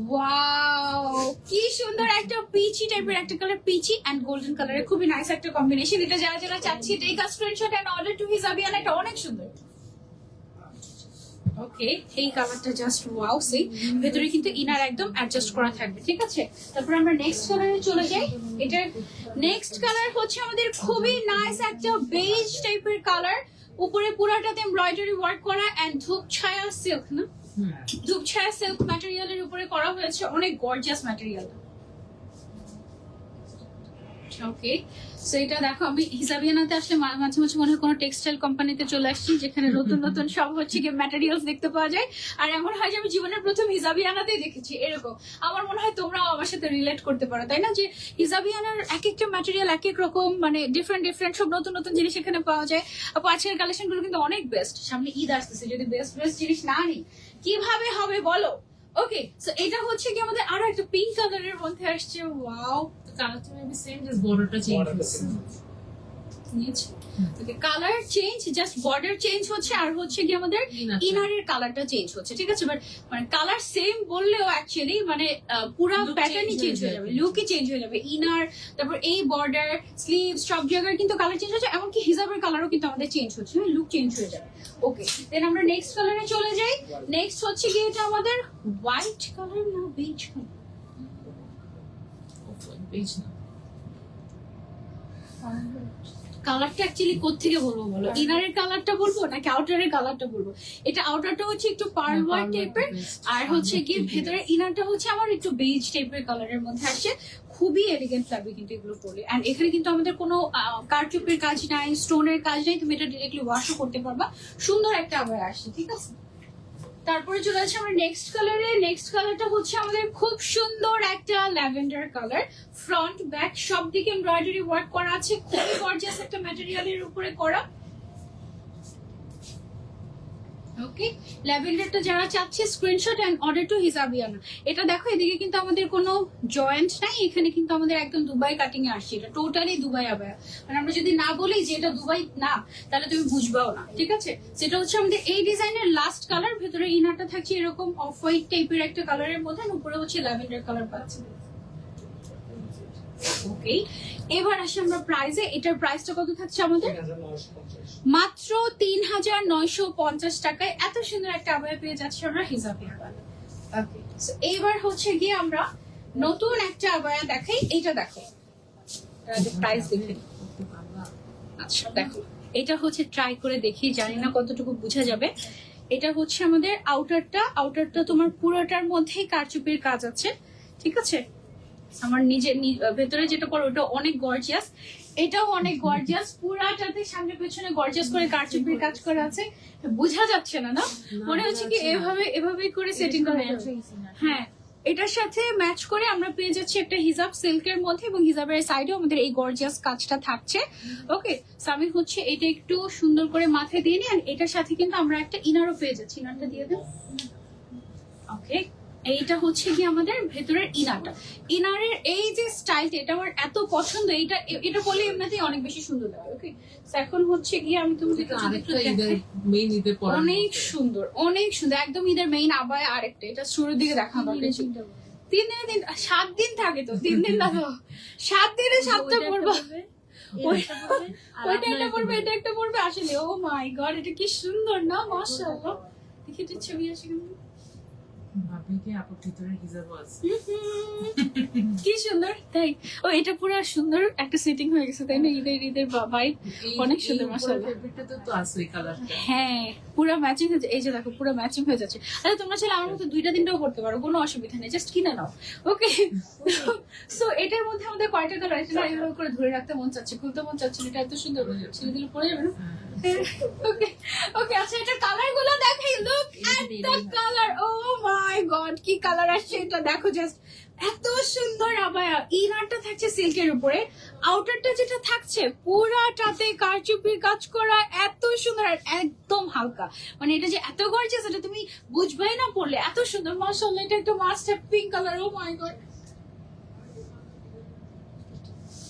ওয়াও, কি সুন্দর একটা পিচি টাইপের একটা কালার, পিচি এন্ড গোল্ডেন কালারের, খুবই নাইস একটা কম্বিনেশন। এটা যারা যারা চাচ্ছি take a screenshot and order to Hijabiana, এটা অনেক সুন্দর। ওকে, এই কালারটা জাস্ট ওয়াও, সেই ভেতরে কিন্তু ইনার একদম অ্যাডজাস্ট করা থাকবে। ঠিক আছে, তারপর আমরা নেক্সট কালারে চলে যাই। এটার নেক্সট কালার হচ্ছে আমাদের খুবই নাইস একটা বেজ টাইপের কালার, উপরে পুরাটাতে এমব্রয়ডারি ওয়ার্ক করা এন্ড ধূপ ছায়া সিল্ক না, ধূপ ছায়া সিল্ক ম্যাটেরিয়ালের উপরে করা হয়েছে, অনেক গর্জিয়াস ম্যাটেরিয়াল। ওকে, সো এটা দেখো, আমি হিজাবিয়ানাতে আসলে মাঝে মাঝে মনে হয় কোনো টেক্সটাইল কোম্পানিতে চলে আসছি, যেখানে নতুন নতুন সব হচ্ছে কি ম্যাটেরিয়ালস দেখতে পাওয়া যায়। আর এমন হয় যে আমি জীবনের প্রথম হিজাবিয়ানাতেই দেখেছি এরকম। আমার মনে হয় তোমরাও আমার সাথে রিলেট করতে পারো, তাই না? যে হিজাবিয়ানার এক একটা ম্যাটেরিয়াল এক এক রকম, মানে ডিফারেন্ট ডিফারেন্ট সব নতুন নতুন জিনিস এখানে পাওয়া যায়। আপু আজকের কালেকশন গুলো কিন্তু অনেক বেস্ট। সামনে ঈদ আসতেছে, যদি বেস্ট বেস্ট জিনিস না নিই কিভাবে হবে বলো? ওকে, সো এটা হচ্ছে কি আমাদের আরো একটা পিঙ্ক কালারের মধ্যে আসছে। ওয়াও, কালারটা মেবি সেম, জাস্ট বর্ডারটা চেঞ্জ হচ্ছে। নিয়েছি। Okay, colour change, just border change হচ্ছে, আর হচ্ছে কি আমাদের ইনারের কালারটা চেঞ্জ হচ্ছে। ঠিক আছে, বাট মানে কালার সেম বললেও অ্যাকচুয়ালি মানে পুরো প্যাটার্নই চেঞ্জ হয়ে যাবে, লুকই চেঞ্জ হয়ে যাবে। ইনার, তারপর এই বর্ডার, স্লিভস সব জায়গায় কিন্তু কালার চেঞ্জ হচ্ছে, এমনকি হিজাবের কালারও কিন্তু আমাদের চেঞ্জ হচ্ছে, লুক চেঞ্জ হয়ে যাবে। ওকে, দেন আমরা নেক্সট কালারে চলে যাই। নেক্সট হচ্ছে কি এটা আমাদের হোয়াইট কালার না বেজ কালার? বেজ না, কালারটা অ্যাকচুয়ালি কোত্থেকে বলবো বলো? ইনারের কালারটা বলবো নাকি আউটারের কালারটা বলবো? এটা আউটারটা হচ্ছে একটু পার্ল হোয়াইট টাইপের, আর হচ্ছে কি ভেতরে ইনারটা হচ্ছে আমার একটু বেজ টাইপের কালারের মধ্যে আসছে। খুবই এলিগেন্ট লাগবে কিন্তু এগুলো পরলে। এন্ড এখানে কিন্তু আমাদের কোনো কারচুপির কাজ নাই, স্টোনের কাজ নাই, তুমি এটা ডিরেক্টলি ওয়াশও করতে পারবা। সুন্দর একটা আবার আসছে। ঠিক আছে, তারপরে চলে আসছে আমরা নেক্সট কালারে। নেক্সট কালারটা হচ্ছে আমাদের খুব সুন্দর একটা ল্যাভেন্ডার কালার, ফ্রন্ট ব্যাক সব দিকে এমব্রয়ডারি ওয়ার্ক করা আছে, খুবই গর্জিয়াস একটা ম্যাটেরিয়ালের উপরে করা। ওকে, ল্যাভেন্ডারটা যারা চাচ্ছে screenshot and order to Hijabiana. এটা দেখো, এদিকে কিন্তু আমাদের কোনো জয়েন্ট নাই, এখানে কিন্তু আমাদের একদম দুবাই কাটিং এ আসছে। এটা টোটালি দুবাই আবায়া, মানে আমরা যদি না বলি যে এটা দুবাই না, তাহলে তুমি বুঝবাও না। ঠিক আছে, সেটা হচ্ছে আমাদের এই ডিজাইনের লাস্ট কালার। ভেতরে ইনারটা থাকছে এরকম অফ হোয়াইট টাইপের একটা কালারের মধ্যে, উপরে হচ্ছে ল্যাভেন্ডার কালার পাচ্ছি। ওকে, এবার আসি আমরা প্রাইসে। এটার প্রাইসটা কত থাকছে আমাদের? মাত্র 3950 টাকায় এত সুন্দর একটা আবায়া পেয়ে যাচ্ছে আমরা হিজাবিয়ানা। ওকে, সো এইবার হচ্ছে গিয়ে আমরা নতুন একটা আবায়া দেখাই। এইটা দেখো, প্রাইস দেখে নিই। করতে পারবা? আচ্ছা দেখো, এটা হচ্ছে ট্রাই করে দেখি, জানি না কতটুকু বোঝা যাবে। এটা হচ্ছে আমাদের আউটারটা তোমার পুরোটার মধ্যেই কারচুপির কাজ আছে, ঠিক আছে। আমার নিজের ভেতরে যেটা পরে ওটা অনেক গর্জিয়াস, এটাও অনেক গর্জিয়াস, পুরাটাতে সামনে পেছনে গর্জিয়াস করে কারচুপির কাজ করা আছে। বোঝা যাচ্ছে না, না মনে হচ্ছে কি এভাবে করে সেটিং করা আছে। হ্যাঁ, এটার সাথে ম্যাচ করে আমরা পেয়ে যাচ্ছি একটা হিজাব সিল্কের মধ্যে, এবং হিজাবের সাইডেও আমাদের এই গর্জিয়াস কাজটা থাকছে। ওকে, সো আমি হচ্ছে এটা একটু সুন্দর করে মাথায় দিয়ে নিই। আর এটার সাথে কিন্তু আমরা একটা ইনারও পেয়ে যাচ্ছি। ইনারটা দিয়ে দেব। ওকে, এইটা হচ্ছে কি আমাদের ভেতরের ইনারটা। ইনারের এই যে স্টাইলটা, এটা আমার এত পছন্দ। এটা বলে এমনিতেই অনেক বেশি সুন্দর লাগে। ওকে, এখন হচ্ছে গিয়ে আমি তোমাকে এটা যদি একটু আরেকটা ঈদের দেখাই। মেইন ঈদের পরে অনেক সুন্দর, অনেক সুন্দর, একদম ঈদের মেইন আবায়া। আরেকটা, এটা শুরুর দিকে দেখা দরকার ছিল। 7 দিন থাকে তো, 3 দিন না তো, 7 দিনে 7টা পড়বো। ওইটা একটা পড়বে, এটা একটা পড়বে। আসলে ও মাই গড, এটা কি সুন্দর না, মাশাআল্লাহ। দেখি তো ছবি আছে কিন্তু। ভাবি কি আপুর ভিতরে হিজাব আছে? কি সুন্দর, তাই। ও, এটা পুরো সুন্দর একটা সেটিং হয়ে গেছে, তাই না? ঈদের ভাই অনেক সুন্দর, মাশাআল্লাহ। ফেব্রিকটা তো আছে এই কালারটা। হ্যাঁ, পুরো ম্যাচিং হয়ে যাচ্ছে। এই যে দেখো, পুরো ম্যাচিং হয়ে যাচ্ছে। আরে তোমরা চাইলে আমার মতো 2টা 3টাও করতে পারো, কোনো অসুবিধা নেই, জাস্ট কিনে নাও। ওকে, সো এটার মধ্যে আমাদের কয়টা কালার আছে না, এভাবে করে ধরে রাখতে মন চাচ্ছে, খুলতে মন চাচ্ছে না। এটা এত সুন্দর, ছেলে দিলে পড়ে যাবে না। ওকে ওকে, আচ্ছা এটা কালার গুলো দেখাই। Look at the colour, oh my god, কি কালার আসছে এটা দেখো, জাস্ট এত সুন্দর আবায়া। ইনারটা থাকছে সিল্কের উপরে, আউটারটা যেটা থাকছে পুরাটাতে কারচুপির কাজ করা, এত সুন্দর আর একদম হালকা। মানে এটা যে এত গর্জিয়াস, এটা তুমি বুঝবাই না পড়লে, এত সুন্দর, মাশাআল্লাহ। এটা একটা must have pink colour, oh my god.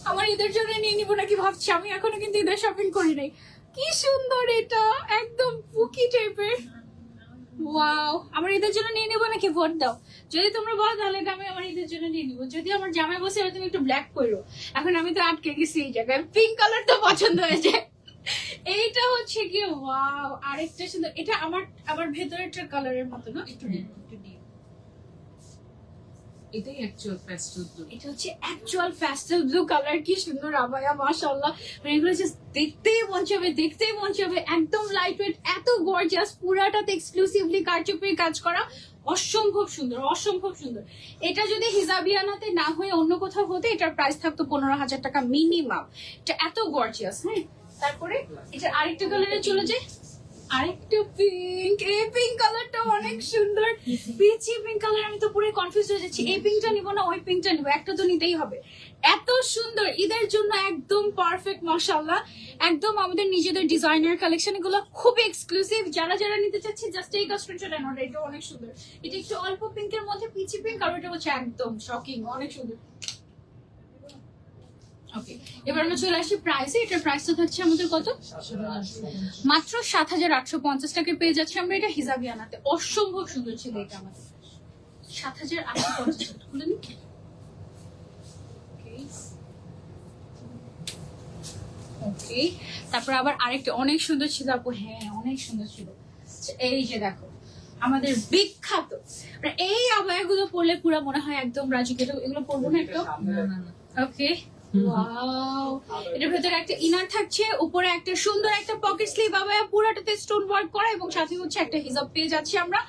আমার ঈদের জন্য নিয়ে নিবো নাকি ভাবছি, আমি এখনো কিন্তু ঈদের শপিং করি নাই। কি সুন্দর এটা, একদম পুকি টাইপের। ওয়াও, আমার ঈদের জন্য নিয়ে নিবো নাকি? ভোট দাও, যদি তোমরা বলো তাহলে এটা আমি আমার ঈদের জন্য নিয়ে নিবো। যদি আমার জামাই বসে তুমি একটু ব্ল্যাক করো, এখন আমি তো আটকে গেছি এই জায়গায়, পিঙ্ক কালার তো পছন্দ হয়েছে। এইটা হচ্ছে কি, ওয়াও, আরেকটা সুন্দর। এটা আমার ভেতরেরটা কালারের মতো না, একটু ডিপ, একটু ডিপ। এটাই অ্যাকচুয়াল প্যাস্টেল ব্লু। এটা হচ্ছে অ্যাকচুয়াল প্যাস্টেল ব্লু কালার। কি সুন্দর আবায়া, মাশাআল্লাহ। মানে এগুলো জাস্ট দেখতেই মন চাবে, দেখতেই মন চাবে। একদম লাইট ওয়েট, এত গর্জিয়াস, পুরাটাতে এক্সক্লুসিভলি কারচুপির কাজ করা, অসম্ভব সুন্দর, অসম্ভব সুন্দর। এটা যদি হিজাবিয়ানাতে না হয়ে অন্য কোথাও হতে, এটার প্রাইস থাকতো 15,000 টাকা মিনিমাম। এটা এত গর্জিয়াস। হ্যাঁ, তারপরে এটা আরেকটা কালারে চলে যায়, আরেকটা পিঙ্ক। এই পিঙ্ক কালারটা অনেক সুন্দর, পিচি পিঙ্ক কালার। আমি তো পুরো কনফিউজ হয়ে যাচ্ছি, এই পিঙ্কটা নিবো না ওই পিঙ্কটা নিবো, একটা তো নিতেই হবে। এত সুন্দর, ঈদের জন্য একদম পারফেক্ট, মাশাআল্লাহ। একদম আমাদের নিজেদের ডিজাইনার কালেকশন, এগুলো খুবই এক্সক্লুসিভ। যারা নিতে চাচ্ছে জাস্ট এই কাস্টমারটা নেন। এটা অনেক সুন্দর, এটা একটু অল্প পিঙ্কের মধ্যে পিচি পিঙ্ক, আর এটা হচ্ছে একদম শকিং, অনেক সুন্দর। ওকে, এবার আমরা চলে আসি প্রাইসে। এটার প্রাইসটা থাকছে আমাদের কত? মাত্র 7,850 টাকায় পেয়ে যাচ্ছি আমরা এটা হিজাবিয়ানাতে। অসম্ভব সুন্দর ছিল এটা আমাদের। 7,850 টাকা খুলে নি। ওকে, তারপর আবার আরেকটা অনেক সুন্দর ছিল আপু। হ্যাঁ, অনেক সুন্দর ছিল। এই যে দেখো, আমাদের বিখ্যাত, মানে এই আবায়াগুলো পরলে পুরো মনে হয় একদম রাজুকে। এগুলো পরবো না একদম। না না না, ওকে, ওয়াও। এটার ভেতরে একটা ইনার থাকছে, উপরে একটা সুন্দর একটা পকেট স্লিভ আবায়া, পুরোটাতে স্টোন ওয়ার্ক করা, এবং সাথে হচ্ছে একটা হিজাব পেয়ে যাচ্ছি আমরা।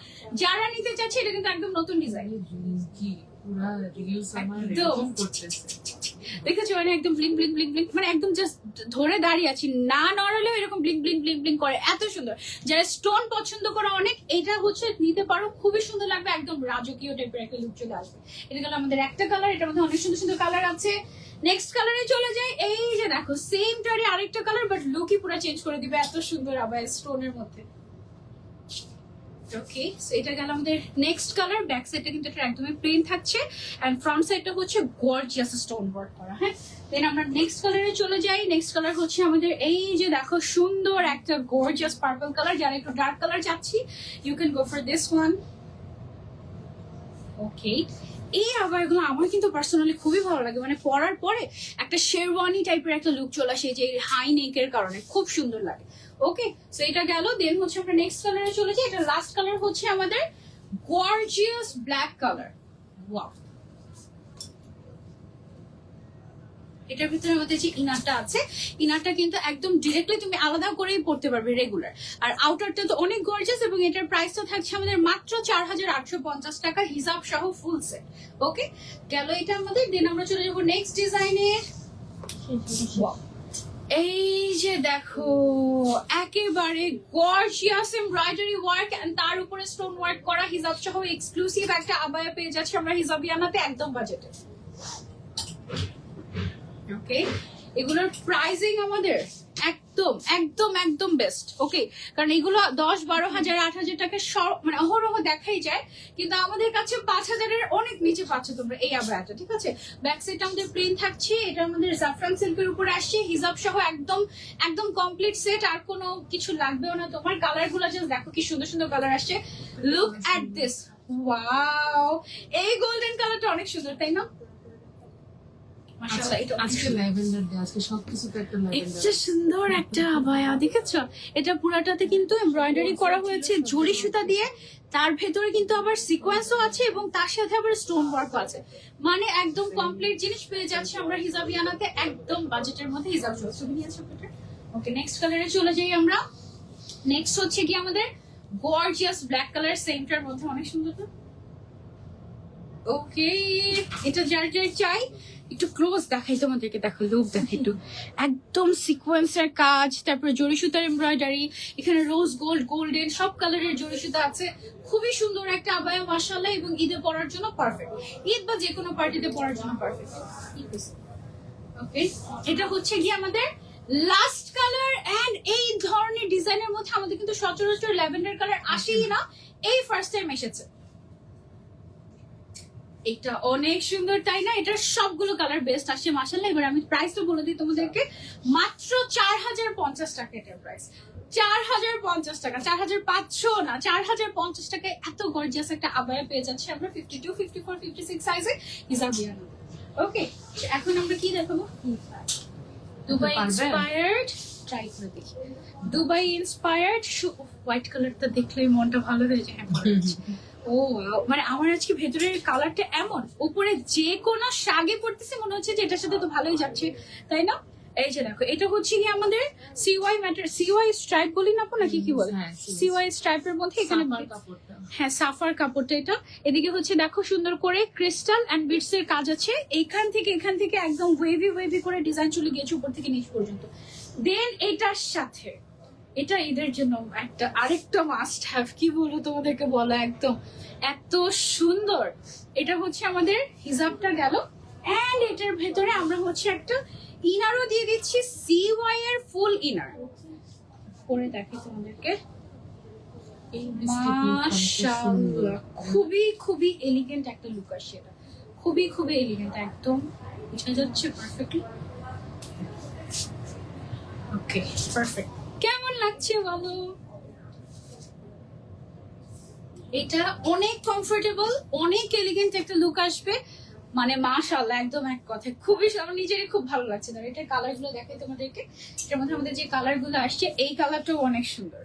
যারা নিতে চাচ্ছি, এটা কিন্তু একদম নতুন ডিজাইন। কি পুরা রিলস আমার একদম। এরকম করতেছে। দেখেছো, মানে একদম ব্লিং ব্লিং ব্লিং ব্লিং, মানে একদম জাস্ট ধরে দাঁড়িয়ে আছি, না নড়লেও এরকম ব্লিং ব্লিং ব্লিং ব্লিং করে, এত সুন্দর। যারা স্টোন পছন্দ করে অনেক, এটা হচ্ছে নিতে পারো, খুবই সুন্দর লাগবে, একদম রাজকীয় টাইপের একটা লুক চলে আসবে। এটা গেল আমাদের একটা কালার, এটার মধ্যে অনেক সুন্দর সুন্দর কালার আছে। নেক্সট কালারে চলে যাই। এই যে দেখো, সেম টারি আরেকটা কালার, বাট লুকই পুরো চেঞ্জ করে দিবে, এত সুন্দর আবার স্টোনের মধ্যে। ওকে, সো এটা গেল আমাদের নেক্সট কালার। ব্যাক সাইডটা কিন্তু এটা একদমই প্লেন থাকছে, এন্ড ফ্রন্ট সাইডটা হচ্ছে গর্জিয়াস স্টোন ওয়ার্ক করা। হ্যাঁ, দেন আমরা নেক্সট কালারে চলে যাই। নেক্সট কালার হচ্ছে আমাদের এই যে দেখো, সুন্দর একটা গর্জিয়াস পার্পল কালার। যারা একটু ডার্ক কালার চাচ্ছি, you can go for this one. Okay, এই আবারগুলো আমার কিন্তু পার্সোনালি খুবই ভালো লাগে, মানে পরার পরে একটা শেরওয়ানি টাইপের একটা লুক চলে আসে, যে হাই নেকের কারণে খুব সুন্দর লাগে। ওকে, সো এটা গেল। দেন হচ্ছে আমরা নেক্সট কালারে চলে যাই। এটা লাস্ট কালার হচ্ছে আমাদের গর্জিয়াস ব্ল্যাক কালার। ওয়াও, এটার ভিতরে আমাদের যে ইনারটা আছে, ইনারটা কিন্তু একদম ডিরেক্টলি তুমি আলাদা করেই পড়তে পারবে রেগুলার। আর আউটারটা তো অনেক গর্জিয়াস এবং এটার প্রাইসটা থাকছে আমাদের মাত্র 4850 টাকা হিসাব সহ ফুল সেট। ওকে, গেল এটা আমাদের। দেন আমরা চলে যাবো নেক্সট ডিজাইনে। এই যে দেখো, একেবারে গর্জিয়াস এমব্রয়ডারি ওয়ার্ক এন্ড তার উপরে স্টোন ওয়ার্ক করা হিজাব সহ এক্সক্লুসিভ একটা আবায়া পেয়ে যাচ্ছে আমরা হিজাবিয়ানাতে একদম বাজেটে। ওকে, এগুলোর প্রাইসিং আমাদের একদম একদম একদম বেস্ট। ওকে, কারণ এগুলো 10-12 হাজার 8 হাজার টাকা মানে অহরহ দেখাই যায়, কিন্তু আমাদের কাছে 5 হাজারের অনেক নিচে পাচ্ছ তোমরা এই আবায়াটা। ঠিক আছে, ব্যাক সাইড আমাদের প্রিন্ট থাকছে, এটা আমাদের জাফরান সিল্কের উপরে আসছে হিজাব সহ একদম একদম কমপ্লিট সেট। আর কোনো কিছু লাগবেও না তোমার। কালার গুলো জাস্ট দেখো কি সুন্দর সুন্দর কালার আসছে। লুক এট দিস, ওয়াও, এই গোল্ডেন কালারটা অনেক সুন্দর, তাই না? মাশাআল্লাহ, এটা আজকে ল্যাভেন্ডার ডে, আজকে সবকিছুতে একটা ল্যাভেন্ডার। এটা সুন্দর একটা আবায়া, দেখেছো? এটা পুরাটাতে কিন্তু এমব্রয়ডারি করা হয়েছে জরি সুতা দিয়ে, তার ভেতরে কিন্তু আবার সিকোয়েন্সও আছে এবং তার সাথে আবার স্টোন ওয়ার্ক আছে। মানে একদম কমপ্লিট জিনিস পেয়ে যাচ্ছে আমরা হিজাবিয়ানাতে একদম বাজেটের মধ্যে। হিজাব সহ ছবি নিয়েছো। ওকে, নেক্সট কালারে চলে যাই আমরা। নেক্সট হচ্ছে কি আমাদের গর্জিয়াস ব্ল্যাক কালার, সেমটার মধ্যে অনেক সুন্দর তো। ওকে, এটা যার যার চাই একটু ক্লোজ দেখাই তোমাদেরকে, দেখো লুক দেখো একটু, একদম সিকোয়েন্সের কাজ, তারপরে জরি সুতার এমব্রয়ডারি, এখানে রোজ গোল্ড, গোল্ডেন সব কালারের জরি সুতা আছে। খুবই সুন্দর একটা আবায়া মাশাআল্লাহ, এবং ঈদে পরার জন্য পারফেক্ট, ঈদ বা যে কোনো পার্টিতে পরার জন্য পারফেক্ট। ওকে, এটা হচ্ছে কি আমাদের লাস্ট কালার। এন্ড এই ধরনের ডিজাইনের মধ্যে আমাদের কিন্তু সচরাচর ল্যাভেন্ডার কালার আসেই না, এই ফার্স্ট টাইম এসেছে। এটা অনেক সুন্দর, তাই না? এটার সবগুলো কালার বেস্ট আসছে মাশাআল্লাহ। এবার আমি প্রাইসটা বলে দিই তোমাদেরকে, মাত্র 4050 টাকা এটার প্রাইস। 4050 টাকা, 4500 না, 4050 টাকায় এত গর্জিয়াস একটা আবায়া পেয়ে যাচ্ছে আমরা 52, 54, 56 সাইজে হিজাবিয়ানা। ওকে, এখন আমরা কি দেখাবো? দুবাই ইন্সপায়ার্ড, ট্রাই করে দেখি। দুবাই ইন্সপায়ার্ড হোয়াইট কালারটা দেখলেই মনটা ভালো হয়ে যায়। ও মানে আমার আজকে ভেতরের কালারটা এমন, উপরে যে কোনো শাগে পড়তেছে মনে হচ্ছে যে এটার সাথে তো ভালোই যাচ্ছে, তাই না? এই যে দেখো, এটা হচ্ছে কি আমাদের সিওয়াই ম্যাটার, সিওয়াই স্ট্রাইপ বলি না নাকি কি বলে, সিওয়াই স্ট্রাইপের মধ্যে এখানে হ্যাঁ সাফার কাপড়টা এটা। এদিকে হচ্ছে দেখো সুন্দর করে ক্রিস্টাল এন্ড বিটস এর কাজ আছে, এখান থেকে একদম ওয়েভি ওয়েভি করে ডিজাইন চলে গিয়েছে উপর থেকে নিচ পর্যন্ত। দেন এটার সাথে এটা ঈদের জন্য একটা আরেকটা মাস্ট হ্যাভ, কি বলবো তোমাদেরকে বলো, একদম এত সুন্দর। এটা হচ্ছে আমাদের হিজাবটা গেল, এন্ড এটার ভেতরে আমরা হচ্ছে একটা ইনারও দিয়ে দিচ্ছি, সিওয়াই এর ফুল ইনার পরে দেখি তোমাদেরকে। মাশাআল্লাহ, খুবই খুবই এলিগেন্ট একটা লুক আসছে এটা, খুবই খুবই এলিগেন্ট, একদম বোঝা যাচ্ছে পারফেক্টলি। ওকে, পারফেক্ট। কেমন লাগছে বলো? এটা অনেক কমফোর্টেবল, অনেক এলিগেন্ট একটা লুক আসবে, মানে মাশাআল্লাহ একদম এক কথায় খুবই, আমার নিজেরই খুব ভালো লাগছে। ধরো এটার কালার গুলো দেখাই তোমাদেরকে, এটার মধ্যে আমাদের যে কালার গুলো আসছে, এই কালারটাও অনেক সুন্দর।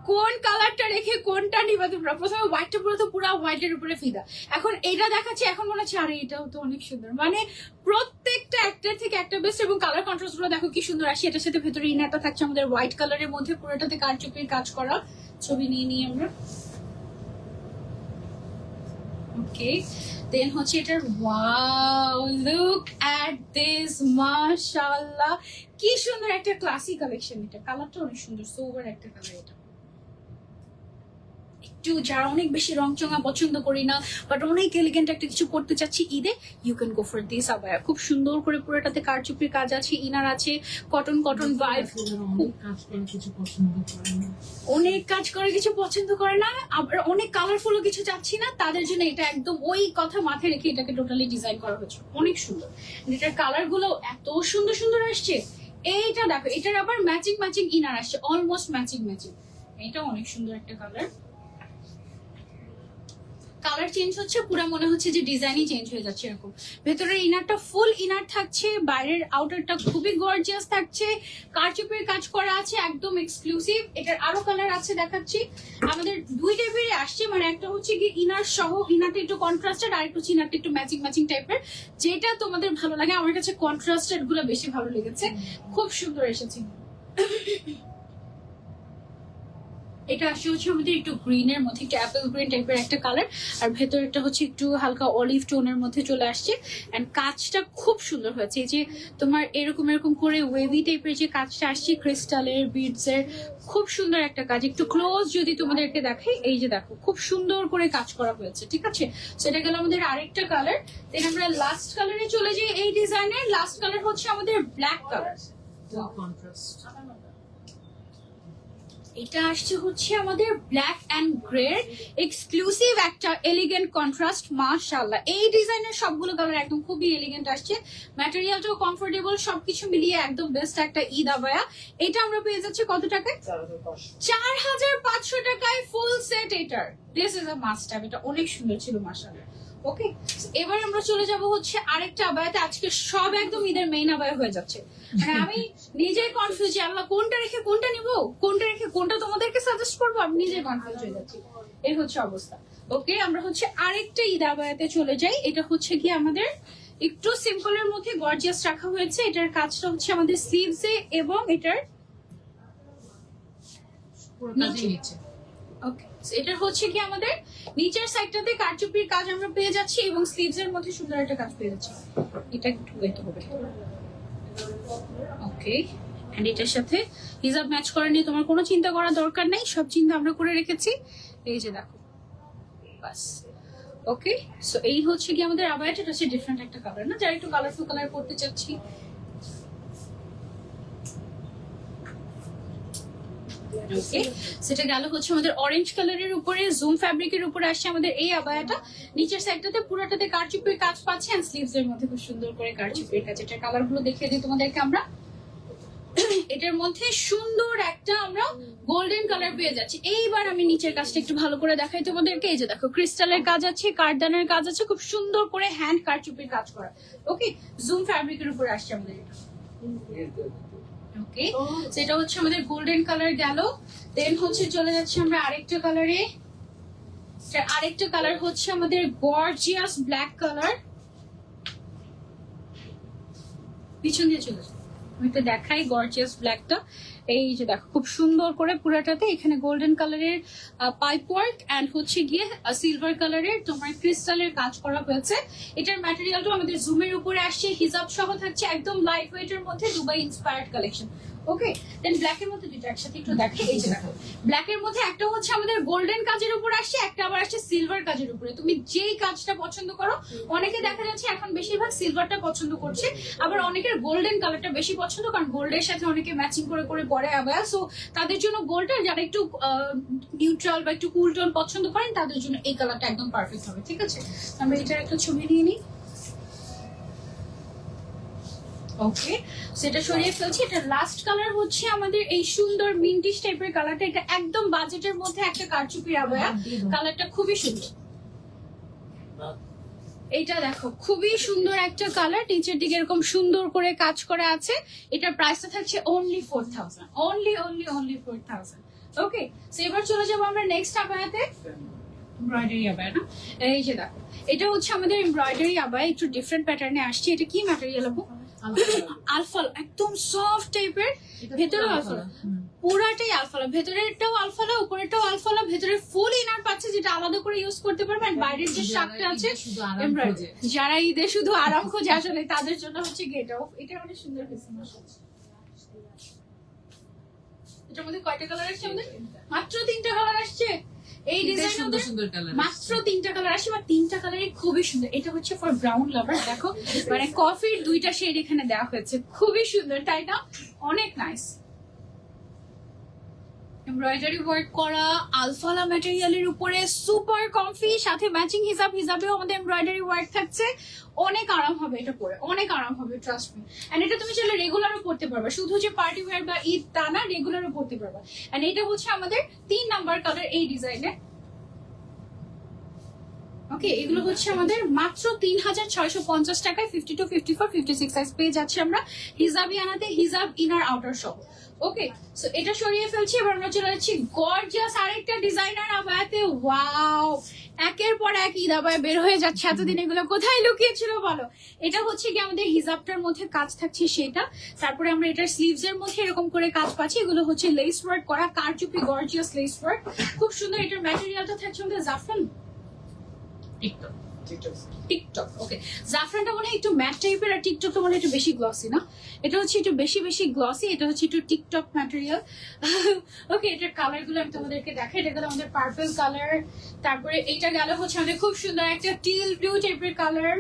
কোন কালারটা রেখে কোনটা নিবা তোমরা? প্রথমে হোয়াইটটা পুরো তো পুরো হোয়াইটের উপরে ফিদা, এখন এটা দেখাচ্ছি, এখন মনে হচ্ছে আরে এটাও তো অনেক সুন্দর। মানে প্রত্যেকটা একটার থেকে একটা বেস্ট, এবং কালার কন্ট্রাস্ট গুলো দেখো কি সুন্দর আসছে। এটার সাথে ভেতরে ইনারটা থাকছে আমাদের হোয়াইট কালারের মধ্যে, পুরোটাতে কারচুপির কাজ করা। ছবি নিয়ে নিই আমরা। ওকে, দেন হচ্ছে এটার ওয়াও, লুক এট দিস, মাশাআল্লাহ কি সুন্দর একটা ক্লাসি কালেকশন। এটা কালারটা অনেক সুন্দর, সোবার একটা কালার। এটা একটু যারা অনেক বেশি রংচঙা পছন্দ করি না, বাট অনেক এলিগেন্ট একটা কিছু পড়তে চাচ্ছি ঈদে, you can go for this আবায়া। খুব সুন্দর করে পুরোটাতে কারচুপির কাজ আছে, ইনার আছে, কটন কটন ভাইব। অনেক কাজ করে কিছু পছন্দ করে না, আবার অনেক কালারফুলও কিছু চাচ্ছি না, তাদের জন্য এটা একদম ওই কথা মাথায় রেখে এটাকে টোটালি ডিজাইন করা হয়েছে, অনেক সুন্দর। এটার কালার গুলো এত সুন্দর সুন্দর আসছে। এইটা দেখো, এটার আবার ম্যাচিং ম্যাচিং ইনার আসছে, অলমোস্ট ম্যাচিং ম্যাচিং। এটা অনেক সুন্দর একটা কালার। কালার চেঞ্জ হচ্ছে, পুরো মনে হচ্ছে যে ডিজাইনই চেঞ্জ হয়ে যাচ্ছে এরকম। ভেতরের ইনারটা ফুল ইনার থাকছে, বাইরের আউটারটা খুবই গর্জিয়াস থাকছে, কারচুপির কাজ করা আছে, একদম এক্সক্লুসিভ। এটার আরো কালার আছে দেখাচ্ছি। আমাদের দুই টাইপেরই আসছে, মানে একটা হচ্ছে কি ইনার সহ, ইনারটা একটু কন্ট্রাস্টেড, আর একটা হচ্ছে ইনারটা একটু ম্যাচিং ম্যাচিং টাইপের। যেটা তোমাদের ভালো লাগে, আমার কাছে কন্ট্রাস্টেড গুলো বেশি ভালো লেগেছে, খুব সুন্দর এসেছে। এটা আসছে হচ্ছে আমাদের একটু গ্রিনের মধ্যে, একটু অ্যাপেল গ্রিন টাইপের একটা কালার, আর ভেতরটা হচ্ছে একটু হালকা অলিভ টোনের মধ্যে চলে আসছে। এন্ড কাজটা খুব সুন্দর হয়েছে, এই যে তোমার এরকম এরকম করে ওয়েভি টাইপের যে কাজটা আসছে, ক্রিস্টালের বিডস এর, খুব সুন্দর একটা কাজ। একটু ক্লোজ যদি তোমাদেরকে দেখাই, এই যে দেখো খুব সুন্দর করে কাজ করা হয়েছে, ঠিক আছে। সেটা গেল আমাদের আরেকটা কালার। দেন আমরা লাস্ট কালারে চলে যাই। এই ডিজাইনের লাস্ট কালার হচ্ছে আমাদের ব্ল্যাক কালার। কন্ট্রাস্ট। এটা আসছে হচ্ছে আমাদের ব্ল্যাক এন্ড গ্রে এক্সক্লুসিভ একটা এলিগেন্ট কন্ট্রাস্ট। মাশাআল্লাহ, এই ডিজাইনের সবগুলো কালার একদম খুবই এলিগেন্ট আসছে, ম্যাটেরিয়ালটাও কমফোর্টেবল, সবকিছু মিলিয়ে একদম বেস্ট একটা ঈদ আবায়া। এটা আমরা পেয়ে যাচ্ছি কত টাকায়? 4500 টাকায় ফুল সেট। এটার this is a must have, এটা অনেক সুন্দর ছিল মাশাআল্লাহ। ওকে, এবার আমরা চলে যাব হচ্ছে আরেকটা আবায়াতে। আজকে সব একদম ঈদের মেইন আবায়া হয়ে যাচ্ছে, মানে আমি নিজেই কনফিউজ, আল্লাহ কোনটা রেখে কোনটা নিব, কোনটা রেখে কোনটা তোমাদেরকে সাজেস্ট করবো, আমি নিজেই কনফিউজ হয়ে যাচ্ছি। এই হচ্ছে অবস্থা। ওকে, আমরা হচ্ছে আরেকটা ঈদ আবায়াতে চলে যাই। এটা হচ্ছে কি আমাদের একটু সিম্পলের মধ্যে গর্জিয়াস রাখা হয়েছে। এটার কাজটা হচ্ছে আমাদের স্লিভসে এবং এটার নিচে। ওকে, এটা হচ্ছে কি আমাদের নিচের সাইডটাতে কারচুপির কাজ আমরা পেয়ে যাচ্ছি এবং স্লিভস এর মধ্যে সুন্দর একটা কাজ পেয়ে যাচ্ছি। এটা একটু ওয়েট হবে। ওকে, এন্ড এটার সাথে হিজাব ম্যাচ করা নিয়ে তোমার কোনো চিন্তা করার দরকার নাই, সব চিন্তা আমরা করে রেখেছি। এই যে দেখো, বাস। ওকে, সো এই হচ্ছে কি আমাদের আবায়াটা। এটা হচ্ছে ডিফারেন্ট একটা কালার না, যারা একটু কালারফুল কালার করতে চাচ্ছি। ওকে, সেটা গেল হচ্ছে আমাদের অরেঞ্জ কালারের উপরে জুম ফ্যাব্রিকের উপরে আসছে আমাদের এই আবায়াটা। নিচের সাইডটাতে পুরোটাতে কারচুপির কাজ পাচ্ছে, এন্ড স্লিভস এর মধ্যে খুব সুন্দর করে কারচুপির কাজ। এটার কালার গুলো দেখিয়ে দিই তোমাদেরকে আমরা। এটার মধ্যে সুন্দর একটা আমরা গোল্ডেন কালার পেয়ে যাচ্ছি। এইবার আমি নিচের কাজটা একটু ভালো করে দেখাই তোমাদেরকে। এই যে দেখো, ক্রিস্টালের কাজ আছে, কারদানের কাজ আছে, খুব সুন্দর করে হ্যান্ড কারচুপির কাজ করা। ওকে, জুম ফ্যাব্রিকের উপরে আসছে আমাদের এটা। ওকে, সেটা হচ্ছে আমাদের গোল্ডেন কালার গেল। দেন হচ্ছে চলে যাচ্ছে আমরা আরেকটা কালারে। আরেকটা কালার হচ্ছে আমাদের গর্জিয়াস ব্ল্যাক কালার। পিছন দিয়ে চলে যাচ্ছে, আমি একটু দেখাই গর্জিয়াস ব্ল্যাকটা। এই যে দেখো, খুব সুন্দর করে পুরাটাতে এখানে গোল্ডেন কালারের পাইপ ওয়ার্ক এন্ড হচ্ছে গিয়ে সিলভার কালারের তোমার ক্রিস্টালের কাজ করা হয়েছে। এটার ম্যাটেরিয়ালটা আমাদের জুমের উপরে আসছে, হিজাব সহ থাকছে, একদম লাইট ওয়েট এর মধ্যে দুবাই ইন্সপায়ার্ড কালেকশন। ওকে, দেন ব্ল্যাক এর মধ্যে দুইটা একসাথে একটু দেখে। এই যে দেখো, ব্ল্যাক এর মধ্যে একটা হচ্ছে আমাদের গোল্ডেন কাজের উপর আসছে, একটা আবার আসছে সিলভার কাজের উপরে। তুমি যেই কাজটা পছন্দ করো, অনেকে দেখা যাচ্ছে এখন বেশিরভাগ সিলভারটা পছন্দ করছে, আবার অনেকের গোল্ডেন কালারটা বেশি পছন্দ, কারণ গোল্ডের সাথে অনেকে ম্যাচিং করে করে পরে আবার। সো তাদের জন্য গোল্ডটা, যারা একটু নিউট্রাল বা একটু কুল টোন পছন্দ করেন, তাদের জন্য এই কালারটা একদম পারফেক্ট হবে। ঠিক আছে, আমরা এটার একটা ছবি নিয়ে নিই। ওকে, সেটা সরিয়ে ফেলছি। এটা লাস্ট কালার হচ্ছে আমাদের এই সুন্দর মিন্টিশ টাইপের কালারটা। এটা একদম বাজেটের মধ্যে একটা কারচুপির আবায়া, কালারটা খুবই সুন্দর। এটা দেখো, খুবই সুন্দর একটা কালার, নিচের দিকে এরকম সুন্দর করে কাজ করা আছে। এটার প্রাইসটা থাকছে অনলি 4000, অনলি 4000। ওকে, সো এবার চলে যাবো আমরা নেক্সট আবায়াতে। এমব্রয়ডারি আবায়া না, এই যে দেখো, এটা হচ্ছে আমাদের এমব্রয়ডারি আবায়া, একটু ডিফারেন্ট প্যাটার্নে আসছে। এটা কি ম্যাটেরিয়াল আপু? আলফালা, একদম সফট টাইপের, ভেতরে আলফালা, পুরাটাই আলফালা, ভেতরেরটাও আলফালা, উপরেরটাও আলফালা, ভেতরে ফুল ইনার পাচ্ছে, যেটা আলাদা করে ইউজ করতে পারবেন। বাইরের যে শার্টটা আছে, যারা ঈদে শুধু আরাম খোঁজে আসলে তাদের জন্য হচ্ছে গেট অফ। এটা অনেক সুন্দর হয়েছে। এটার মধ্যে কয়টা কালার আসছে আমাদের? মাত্র 3টা কালার আসছে। এই ডিজাইন মাত্র 3টা কালার আসে, বা 3টা কালারই খুবই সুন্দর। এটা হচ্ছে ফর ব্রাউন লাভার। দেখো, মানে কফির 2টা শেড এখানে দেওয়া হয়েছে, খুবই সুন্দর, তাই না? অনেক নাইস। এমব্রয়ডারি ওয়ার্ক করা আলফালা ম্যাটেরিয়ালের উপরে, সুপার কমফি, সাথে ম্যাচিং হিজাবেও আমাদের এমব্রয়ডারি ওয়ার্ক থাকছে। অনেক আরাম হবে এটা পরে, অনেক আরাম হবে, ট্রাস্ট মি। এন্ড এটা তুমি চাইলে রেগুলারও পড়তে পারবা, শুধু যে পার্টি ওয়্যার বা ঈদ তা না, রেগুলারও পড়তে পারবা। এন্ড এটা হচ্ছে আমাদের 3 নাম্বার কালার এই ডিজাইনে। ওকে, এগুলো হচ্ছে আমাদের মাত্র 3650 টাকায় 52, 54, 56 সাইজ পেয়ে যাচ্ছি আমরা হিজাবিয়ানাতে, হিজাব ইনার আউটার সহ। ওকে, সো এটা সরিয়ে ফেলছি, এবার আমরা চলে যাচ্ছি গর্জিয়াস আরেকটা ডিজাইনার আবায়াতে। ওয়াও, একের পর এক ঈদ আবায়া বের হয়ে যাচ্ছে, এতদিন এগুলো কোথায় লুকিয়েছিল বলো। এটা হচ্ছে কি আমাদের হিজাবটার মধ্যে কাজ থাকছে সেটা, তারপরে আমরা এটার স্লিভস এর মধ্যে এরকম করে কাজ পাচ্ছি, এগুলো হচ্ছে লেস ওয়ার্ক করা কারচুপি গর্জিয়াস লেস ওয়ার্ক, খুব সুন্দর। এটার ম্যাটেরিয়ালটা থাকছে আমাদের জাফরান টিকটক টিকটক। ওকে, জাফরানটা মনে হয় একটু ম্যাট টাইপের, আর টিকটকটা মনে হয় একটু বেশি গ্লসি না, এটা হচ্ছে একটু বেশি গ্লসি, এটা হচ্ছে একটু টিকটক ম্যাটেরিয়াল। ওকে, এটার কালার গুলো আমি তোমাদেরকে দেখাই। এটা গেল আমাদের পার্পল কালার, তারপরে এইটা গেল হচ্ছে আমাদের খুব সুন্দর একটা টিল ব্লু টাইপের কালার,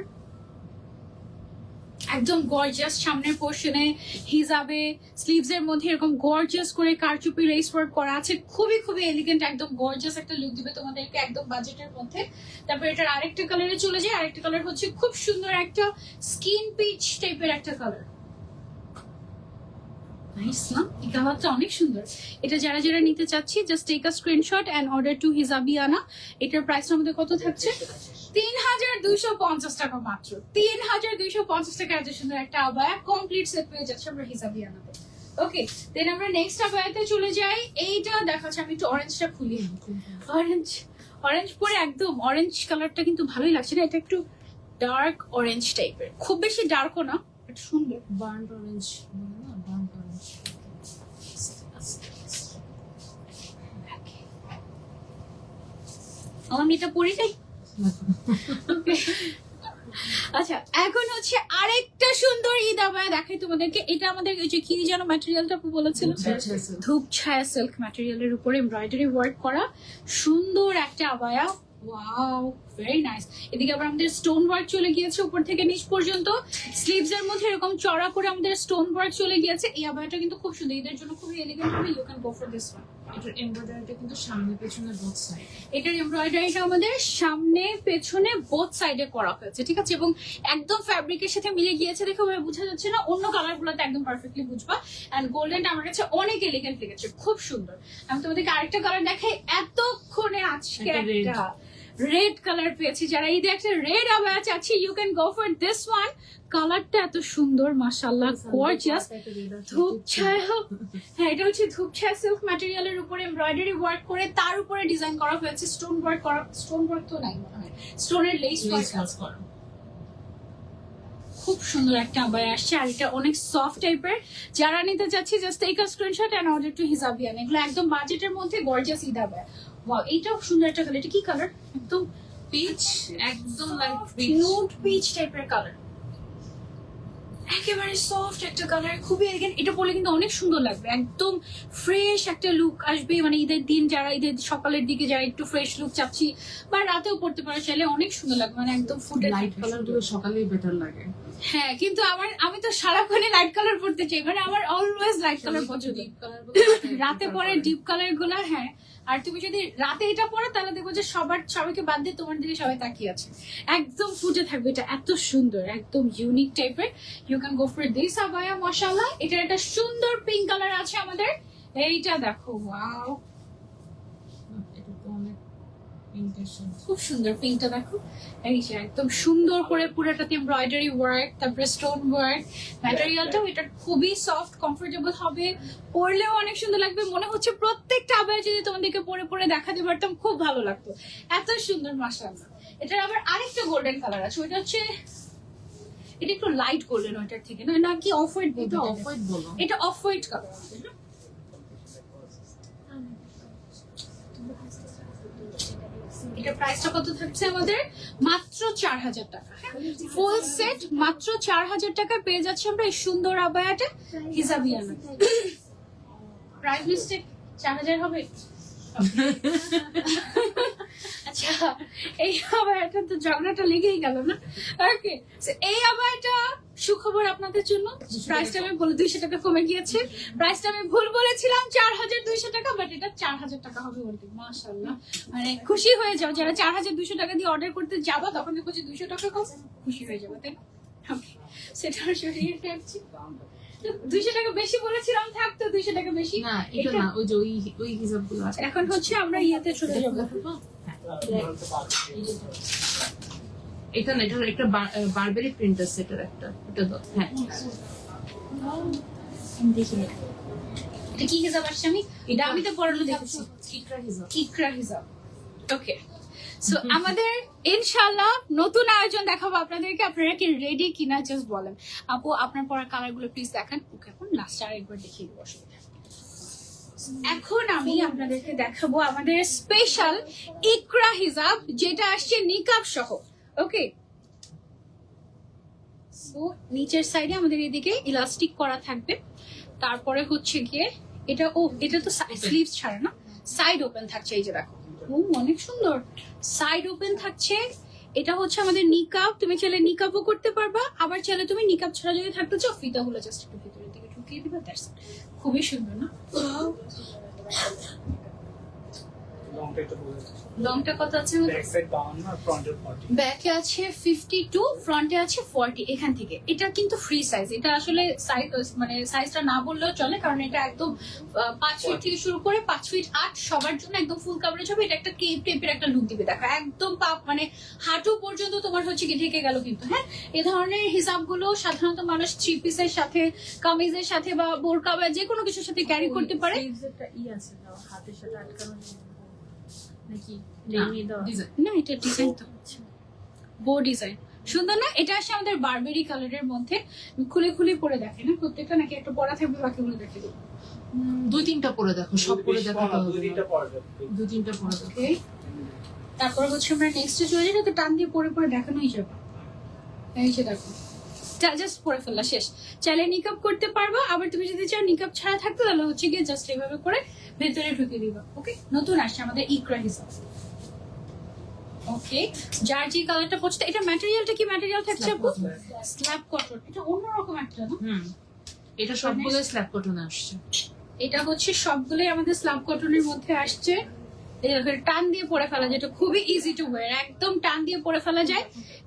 একদম গর্জিয়াস। সামনের পোর্শনে হিজাবে স্লিভস এর মধ্যে এরকম গর্জিয়াস করে কারচুপি লেস ওয়ার্ক করা আছে, খুবই এলিগেন্ট, একদম গর্জিয়াস একটা লুক দিবে তোমাদেরকে একদম বাজেটের মধ্যে। তারপর এটার আরেকটা কালারে চলে যায়, আরেকটা কালার হচ্ছে খুব সুন্দর একটা স্কিন পিচ টাইপের একটা কালার। নাইস না, এই কালারটা অনেক সুন্দর। এটা যারা যারা নিতে চাচ্ছি just take a screenshot and order to Hijabiana. এটার প্রাইস আমাদের কত থাকছে? 3250 টাকা মাত্র, 3250 টাকা এত সুন্দর একটা আবায়া কমপ্লিট সেট পেয়ে যাচ্ছে আমরা হিজাবিয়ানাতে। ওকে, দেন আমরা নেক্সট আবায়াতে চলে যাই। এইটা দেখাচ্ছে, আমি একটু অরেঞ্জটা খুলি। অরেঞ্জ পরে একদম অরেঞ্জ কালারটা কিন্তু ভালোই লাগছে না, এটা একটু ডার্ক অরেঞ্জ টাইপের, খুব বেশি ডার্কও না, বাট সুন্দর। বার্ন অরেঞ্জ না, বার্ন অরেঞ্জ। আমি এটা পরি নাই। আচ্ছা, এখন হচ্ছে আরেকটা সুন্দর ঈদ আবায়া দেখাই তোমাদেরকে। এটা আমাদের ওই যে কি যেন ম্যাটেরিয়ালটা আপু বলেছিল, ধূপ ছায়া সিল্ক ম্যাটেরিয়ালের উপরে এমব্রয়ডারি ওয়ার্ক করা সুন্দর একটা আবায়া। Wow, very nice. এদিকে আবার আমাদের স্টোন ওয়ার্ক চলে গিয়েছে উপর থেকে নিচ পর্যন্ত, স্লিভস এর মধ্যে এরকম চড়া করে আমাদের স্টোন ওয়ার্ক চলে গিয়েছে। এই আবায়াটা কিন্তু খুব সুন্দর, এদের জন্য খুবই এলিগেন্ট হবে, you can go for this one. এটার এমব্রয়ডারিটা কিন্তু সামনে পেছনে বোথ সাইড, এটার এমব্রয়ডারিটা আমাদের সামনে পেছনে বোথ সাইডে করা হয়েছে, ঠিক আছে, এবং একদম ফ্যাব্রিকের সাথে মিলে গিয়েছে, দেখে ভাবে বোঝা যাচ্ছে না। অন্য কালার গুলোতে একদম পারফেক্টলি বুঝবা। এন্ড গোল্ডেনটা আমার কাছে অনেক এলিগেন্ট লেগেছে, খুব সুন্দর। আমি তোমাদেরকে আরেকটা কালার দেখাই, এতক্ষণে আজকে একটা রেড কালার পেয়েছি। যারা ঈদে একটা রেড আবায়া চাচ্ছি, you can go for this one. কালারটা এত সুন্দর, মাশাআল্লাহ, গর্জিয়াস। ধূপ ছায়া, হ্যাঁ, এটা হচ্ছে ধূপ ছায়া সিল্ক ম্যাটেরিয়ালের উপরে এমব্রয়ডারি ওয়ার্ক করে তার উপরে ডিজাইন করা হয়েছে, স্টোন ওয়ার্ক করা, স্টোন ওয়ার্ক তো নাই মনে হয়, স্টোনের লেস ওয়ার্ক করা। খুব সুন্দর একটা আবায়া আসছে, আর এটা অনেক সফট টাইপের। যারা নিতে চাচ্ছি just take a screenshot and order to Hijabiana. এগুলো একদম বাজেটের মধ্যে গর্জিয়াস ঈদ আবায়া। ওয়াও, এইটাও সুন্দর একটা কালার। এটা কি কালার? একদম পিচ, একদম লাইট পিচ, নিউড পিচ টাইপের কালার, একেবারে সফট একটা কালার, খুবই এলিগেন্ট। এটা পরলে কিন্তু অনেক সুন্দর লাগবে, একদম ফ্রেশ একটা লুক আসবে। মানে ঈদের দিন যারা ঈদের সকালের দিকে যারা একটু ফ্রেশ লুক চাচ্ছি, বা রাতেও পড়তে পারে চাইলে, অনেক সুন্দর লাগবে। মানে একদম ফুটে লাইট কালার গুলো সকালেই বেটার লাগে। হ্যাঁ, কিন্তু আমি তো সারাক্ষণই লাইট কালার পড়তে চাই, মানে আমার অলওয়েজ লাইট কালার পছন্দ। রাতে পরে ডিপ কালার গুলা, হ্যাঁ। আর তুমি যদি রাতে এটা পড়ো তাহলে দেখবো যে সবাইকে বাদ দিয়ে তোমার দিকে সবাই তাকিয়ে আছে, একদম ফুটে থাকবে। এটা এত সুন্দর, একদম ইউনিক টাইপের। You can go for this আবায়া, মাশাআল্লাহ। এটার একটা সুন্দর পিঙ্ক কালার আছে আমাদের, এইটা দেখো, ওয়াও, এটা তো অনেক ইন্টেনশন, খুব সুন্দর পিঙ্কটা দেখো। এই যে একদম সুন্দর করে পুরোটাতে এমব্রয়ডারি ওয়ার্ক, তারপরে স্টোন ওয়ার্ক। ম্যাটেরিয়ালটাও এটা খুবই সফট, কমফোর্টেবল হবে, পরলেও অনেক সুন্দর লাগবে। মনে হচ্ছে প্রত্যেকটা আবায়া যদি তোমাদেরকে পরে দেখাতে পারতাম খুব ভালো লাগতো, এত সুন্দর, মাশাআল্লাহ। এটার আবার আরেকটা গোল্ডেন কালার আছে, ওইটা হচ্ছে, এটা একটু লাইট গোল্ডেন ওইটার থেকে, না নাকি অফ হোয়াইট? এটা অফ হোয়াইট বলো, এটা অফ হোয়াইট কালার। এটা প্রাইসটা কত থাকছে আমাদের? মাত্র 4000 টাকা। ফুল সেট মাত্র 4000 টাকা পেয়ে যাচ্ছি আমরা এই সুন্দর আবায়াটা হিজাবিয়ানা। প্রাইস মিস্টেক 4000 হবে। আচ্ছা, এই আবায়াটা তো ঝগড়াটা লেগেই গেল না। ওকে, এই আবায়াটা সুখবর আপনাদের জন্য, প্রাইসটা আমি বলে 200 টাকা কমে গিয়েছে। প্রাইসটা আমি ভুল বলেছিলাম 4200 টাকা, বাট এটা 4000 টাকা হবে বলতে। মাশাআল্লাহ, মানে খুশি হয়ে যাও যারা 4200 টাকা দিয়ে অর্ডার করতে যাবা, তখন দেখো যে 200 টাকা কম, খুশি হয়ে যাবে, তাই না? ওকে, সেটা সরিয়ে ফেলছি। 200 টাকা বেশি বলেছিলাম, থাকতো 200 টাকা বেশি না এটা না, ওই যে ওই হিসাবগুলো আছে। এখন হচ্ছে আমরা ইয়েতে চলে যাবো, এটা না, এটার একটা বারবেরি প্রিন্ট আছে, এটার একটা, এটা দাও। হ্যাঁ, আমি দেখিনি এটা কি হিসাব আসছে, আমি তো পড়ানো দেখেছি ইকরা হিজাব। ইকরা হিসাব। ওকে, সো আমাদের ইনশাআল্লাহ নতুন আয়োজন দেখাবো আপনাদেরকে। আপনারা কি রেডি কিনা জাস্ট বলেন। আপু আপনার পড়ার কালার গুলো প্লিজ দেখান। ওকে, এখন লাস্ট আরেকবার দেখিয়ে দেবো অসুবিধা নেই। এখন আমি আপনাদেরকে দেখাবো আমাদের স্পেশাল ইকরা হিজাব, যেটা আসছে নিকাব সহ। ওকে, সো নিচের সাইডে আমাদের এদিকে ইলাস্টিক করা থাকবে। তারপরে হচ্ছে গিয়ে এটা এটা তো স্লিভস ছাড়া না, সাইড ওপেন থাকছে। এই যে দেখো, অনেক সুন্দর সাইড ওপেন থাকছে। এটা হচ্ছে আমাদের নিকাব, তুমি চাইলে নিকাবও করতে পারবা, আবার চাইলে তুমি নিকাব ছাড়া যদি থাকতে চাও ফিতাগুলো জাস্ট একটু ভিতরের দিকে ঢুকিয়ে দিবা। That's it. খুবই সুন্দর না? লংটা কত আছে? ব্যাকে আছে 52, ফ্রন্টে আছে 40। এখান থেকে এটা কিন্তু ফ্রি সাইজ। এটা আসলে মানে সাইজটা না বললেও চলে, কারণ এটা একদম 5 ফিট থেকে শুরু করে 5 ফিট 8 সবার জন্য একদম ফুল কাভারেজ হবে। এটা একটা কেপ টেপের একটা লুক দিবে। দেখো একদম পাপ মানে হাঁটু পর্যন্ত তোমার হচ্ছে কি ঢেকে গেল কিন্তু। হ্যাঁ, এই ধরনের হিসাবগুলো সাধারণত মানুষ 3 পিসের সাথে, কামিজের সাথে বা বোরকা বা যে কোনো কিছুর সাথে ক্যারি করতে পারে। আছে হাতের সাথে আটকানো নাকি ডিজাইন। না, এটা ডিজাইন তো বো ডিজাইন সুন্দর না? এটা আসে আমাদের বারবেরি কালারের মধ্যে। খুলে খুলে পরে দেখে না প্রত্যেকটা, নাকি একটা পরা থাকবে বাকিগুলো দেখে দেবো? 2-3টা পরে দেখো, সব পরে দেখো, 2-3টা পরে দেখো। ওকে, তারপর হচ্ছে আমরা নেক্সটে চলে যাই। তো টান দিয়ে পরে পরে দেখানোই যাবে। এই যে দেখো, জাস্ট পরে ফেললা শেষ। চাইলে নিকাব করতে পারবা, আবার তুমি যদি চাও নিকাব ছাড়া থাকতে তাহলে হচ্ছে গিয়ে জাস্ট এইভাবে করে ভেতরে ঢুকে দিবা। ওকে, নতুন আসছে আমাদের ইকরা হিসাব। ওকে, যার যে কালারটা পছন্দ। এটা ম্যাটেরিয়ালটা কি ম্যাটেরিয়াল থাকছে আপু? Slab cotton. এটা অন্যরকম একটা না? এটা সবগুলো স্ল্যাব কটন আসছে। এটা হচ্ছে সবগুলোই আমাদের স্ল্যাব কটনের মধ্যে আসছে। টান দিয়ে পরে ফেলা, যেটা খুবই ইজি টু ওয়্যার, একদম টান দিয়ে পরে ফেলা যায়।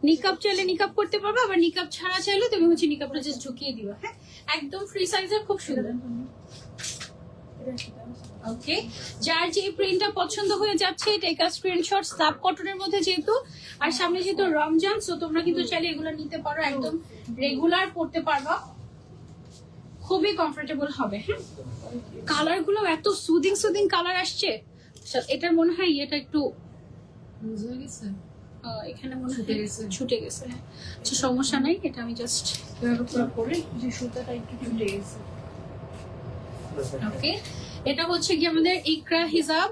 নিকাব চাইলে নিকাব করতে পারবে, আবার নিকাব ছাড়া চাইলে তুমি হচ্ছে নিকাবটা জাস্ট ঝুঁকিয়ে দিবা। হ্যাঁ, একদম ফ্রি সাইজের, খুব সুন্দর। ওকে, যার যে প্রিন্টটা পছন্দ হয়ে যাচ্ছে টেক আ স্ক্রিনশট। স্ল্যাব কটনের মধ্যে যেহেতু, আর সামনে যেহেতু রমজান, সো তোমরা কিন্তু চাইলে এগুলো নিতে পারো, একদম রেগুলার পড়তে পারবা, খুবই কমফোর্টেবল হবে। হ্যাঁ, কালার গুলো এত সুদিং সুদিং কালার আসছে। এটার মনে হয় এটা একটু বুঝে গেছে, এখানে মনে ছুটে হয় গেছে। ছুটে গেছে। হ্যাঁ, আচ্ছা সমস্যা নাই, এটা আমি জাস্ট এভাবে করে পরে যে সুতাটা একটু ছুটে গেছে। ওকে, এটা হচ্ছে কি আমাদের ইকরা হিজাব।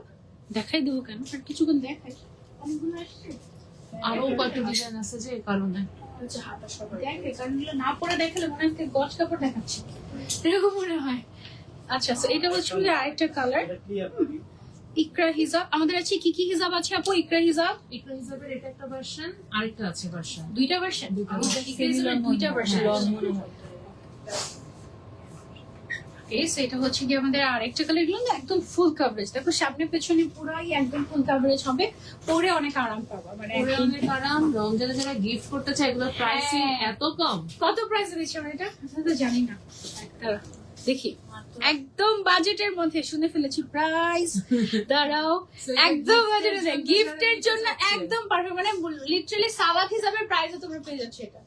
দেখাই দেবো কেন, আর কিছুক্ষণ দেখাই। অনেকগুলো আসছে, আরো কয়েকটা ডিজাইন আছে যে এই কারণে। হচ্ছে হাতা সবাই দেখে, কারণ এগুলো না পরে দেখালে মনে হয় গজ কাপড় দেখাচ্ছে, এরকম মনে হয়। আচ্ছা, এটা হচ্ছে আমাদের আরেকটা কালার ইকরা হিজাব। আমাদের আছে কি কি হিজাব আছে আপু? ইকরা হিজাব ইকরা হিজাবের এটা একটা ভার্সন, আরেকটা আছে ভার্সন। দুইটা ভার্সন। দুইটা আমাদের ইকরা হিজাবের দুইটা ভার্সন। এটা হচ্ছে কি আমাদের আরেকটা কালার। এগুলো না একদম ফুল কভারেজ, দেখো সামনে পেছনে পুরাই একদম ফুল কভারেজ হবে, পরে অনেক আরাম পাবা। মানে পরে অনেক আরাম। রমজানে যারা গিফট করতে চায়, এগুলোর প্রাইসিং এত কম। কত প্রাইসে দিচ্ছি আমরা এটা? তো জানি না, দেখি একদম বাজেটের মধ্যে শুনে ফেলেছি প্রাইস। দাঁড়াও, একদম বাজেটে গিফটের জন্য একদম পারফেক্ট, মানে লিটারালি সালাদ হিসাবে প্রাইসে তোমরা পেয়ে যাচ্ছে। এটা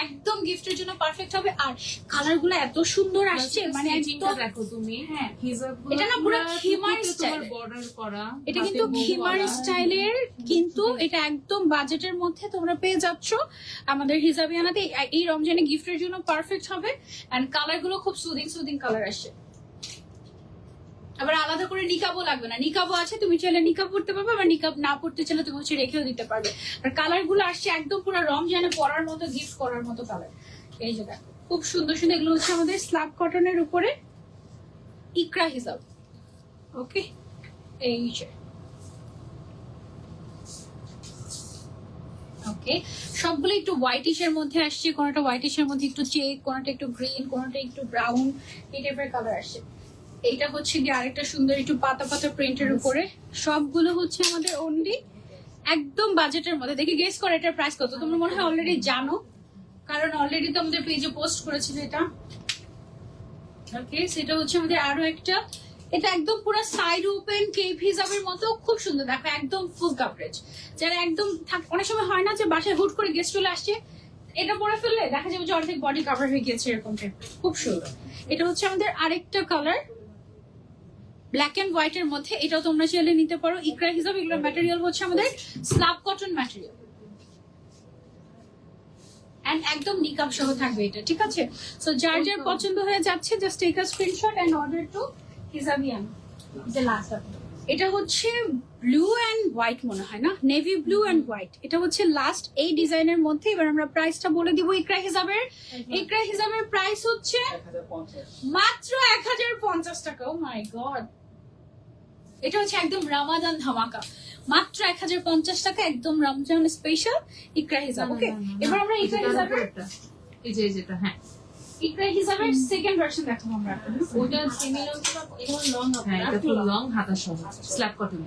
একদম গিফটের জন্য পারফেক্ট হবে। আর কালার গুলো এত সুন্দর আসছে, মানে একদম দেখো তুমি। হ্যাঁ, হিজাবগুলো এটা না পুরো পুরো খিমার তোমার স্টাইল। বর্ডার করা, এটা হাতে কিন্তু বোম খিমার করা। স্টাইলের, কিন্তু এটা একদম বাজেটের মধ্যে তোমরা পেয়ে যাচ্ছ আমাদের হিজাবিয়ানাতে। এই রমজানে গিফটের জন্য পারফেক্ট হবে। এন্ড কালার গুলো খুব সুদিং সুদিং কালার আসছে। আবার আলাদা করে নিকাবও লাগবে না, নিকাবও আছে, তুমি চাইলে নিকাব পড়তে পারবে, আবার নিকাব না পড়তে চাইলে তুমি হচ্ছে রেখেও দিতে পারবে। আর কালার গুলো আসছে একদম পুরো রমজানে পরার মতো, গিফট করার মতো কালার। এই যে দেখো, খুব সুন্দর সুন্দর। এগুলো হচ্ছে আমাদের স্ল্যাব কটনের উপরে ইকরা হিজাব। ওকে, এই যে ওকে, সবগুলো একটু হোয়াইটিশ এর মধ্যে আসছে। কোনটা হোয়াইটিশ এর মধ্যে একটু চেক, কোনটা একটু গ্রিন, কোনটা একটু ব্রাউন, এই টাইপের কালার আসছে। এইটা হচ্ছে কি আরেকটা সুন্দর একটু পাতা পাতা প্রিন্টের উপরে। সবগুলো হচ্ছে আমাদের অনলি একদম বাজেটের মধ্যে। দেখি গেস করো এটার প্রাইস কত? তোমরা মনে হয় অলরেডি জানো, কারণ অলরেডি তো আমাদের পেজে পোস্ট করেছিল এটা। ওকে, সেটা হচ্ছে আমাদের আরো একটা এটা একদম পুরো সাইড ওপেন কেপ হিজাবের মতো খুব সুন্দর, দেখো একদম ফুল কাভারেজ। যারা একদম অনেক সময় হয় না যে বাসায় হুট করে গেস্ট চলে আসছে, এটা পরে ফেললে দেখা যাবে যে অর্ধেক বডি কভার হয়ে গিয়েছে, এরকম টাইপ খুব সুন্দর। এটা হচ্ছে আমাদের আরেকটা কালার ব্ল্যাক এন্ড হোয়াইট এর মধ্যে, এটাও তোমরা চাইলে নিতে পারো ইকরা হিসাব। এগুলোর ম্যাটেরিয়াল হচ্ছে আমাদের স্ল্যাব কটন ম্যাটেরিয়াল এন্ড একদম নিকাব সহ থাকবে এটা, ঠিক আছে? সো যার যার পছন্দ হয়ে যাচ্ছে just take a screenshot and order to Hijabian. যে লাস্ট এটা হচ্ছে ব্লু এন্ড হোয়াইট মনে হয় না, নেভি ব্লু এন্ড হোয়াইট। এটা হচ্ছে লাস্ট এই ডিজাইনের মধ্যে। এবার আমরা প্রাইসটা বলে দিব ইকরা হিসাবের। ইকরা হিসাবের প্রাইস হচ্ছে মাত্র 1050 টাকা। ও মাই গড, এটা হচ্ছে একদম রামাদান ধামাকা, মাত্র 1050 টাকা, একদম রমজান স্পেশাল ইকরা হিসাব। ওকে, এবার আমরা ইকরা হিসাবের এই যে যেটা, হ্যাঁ ইকরা হিসাবের সেকেন্ড ভার্সন দেখাবো আমরা। ওটা সেমি লং এবং লং হবে, হ্যাঁ, এটা ফুল লং হাতা সহ স্ল্যাব কটন।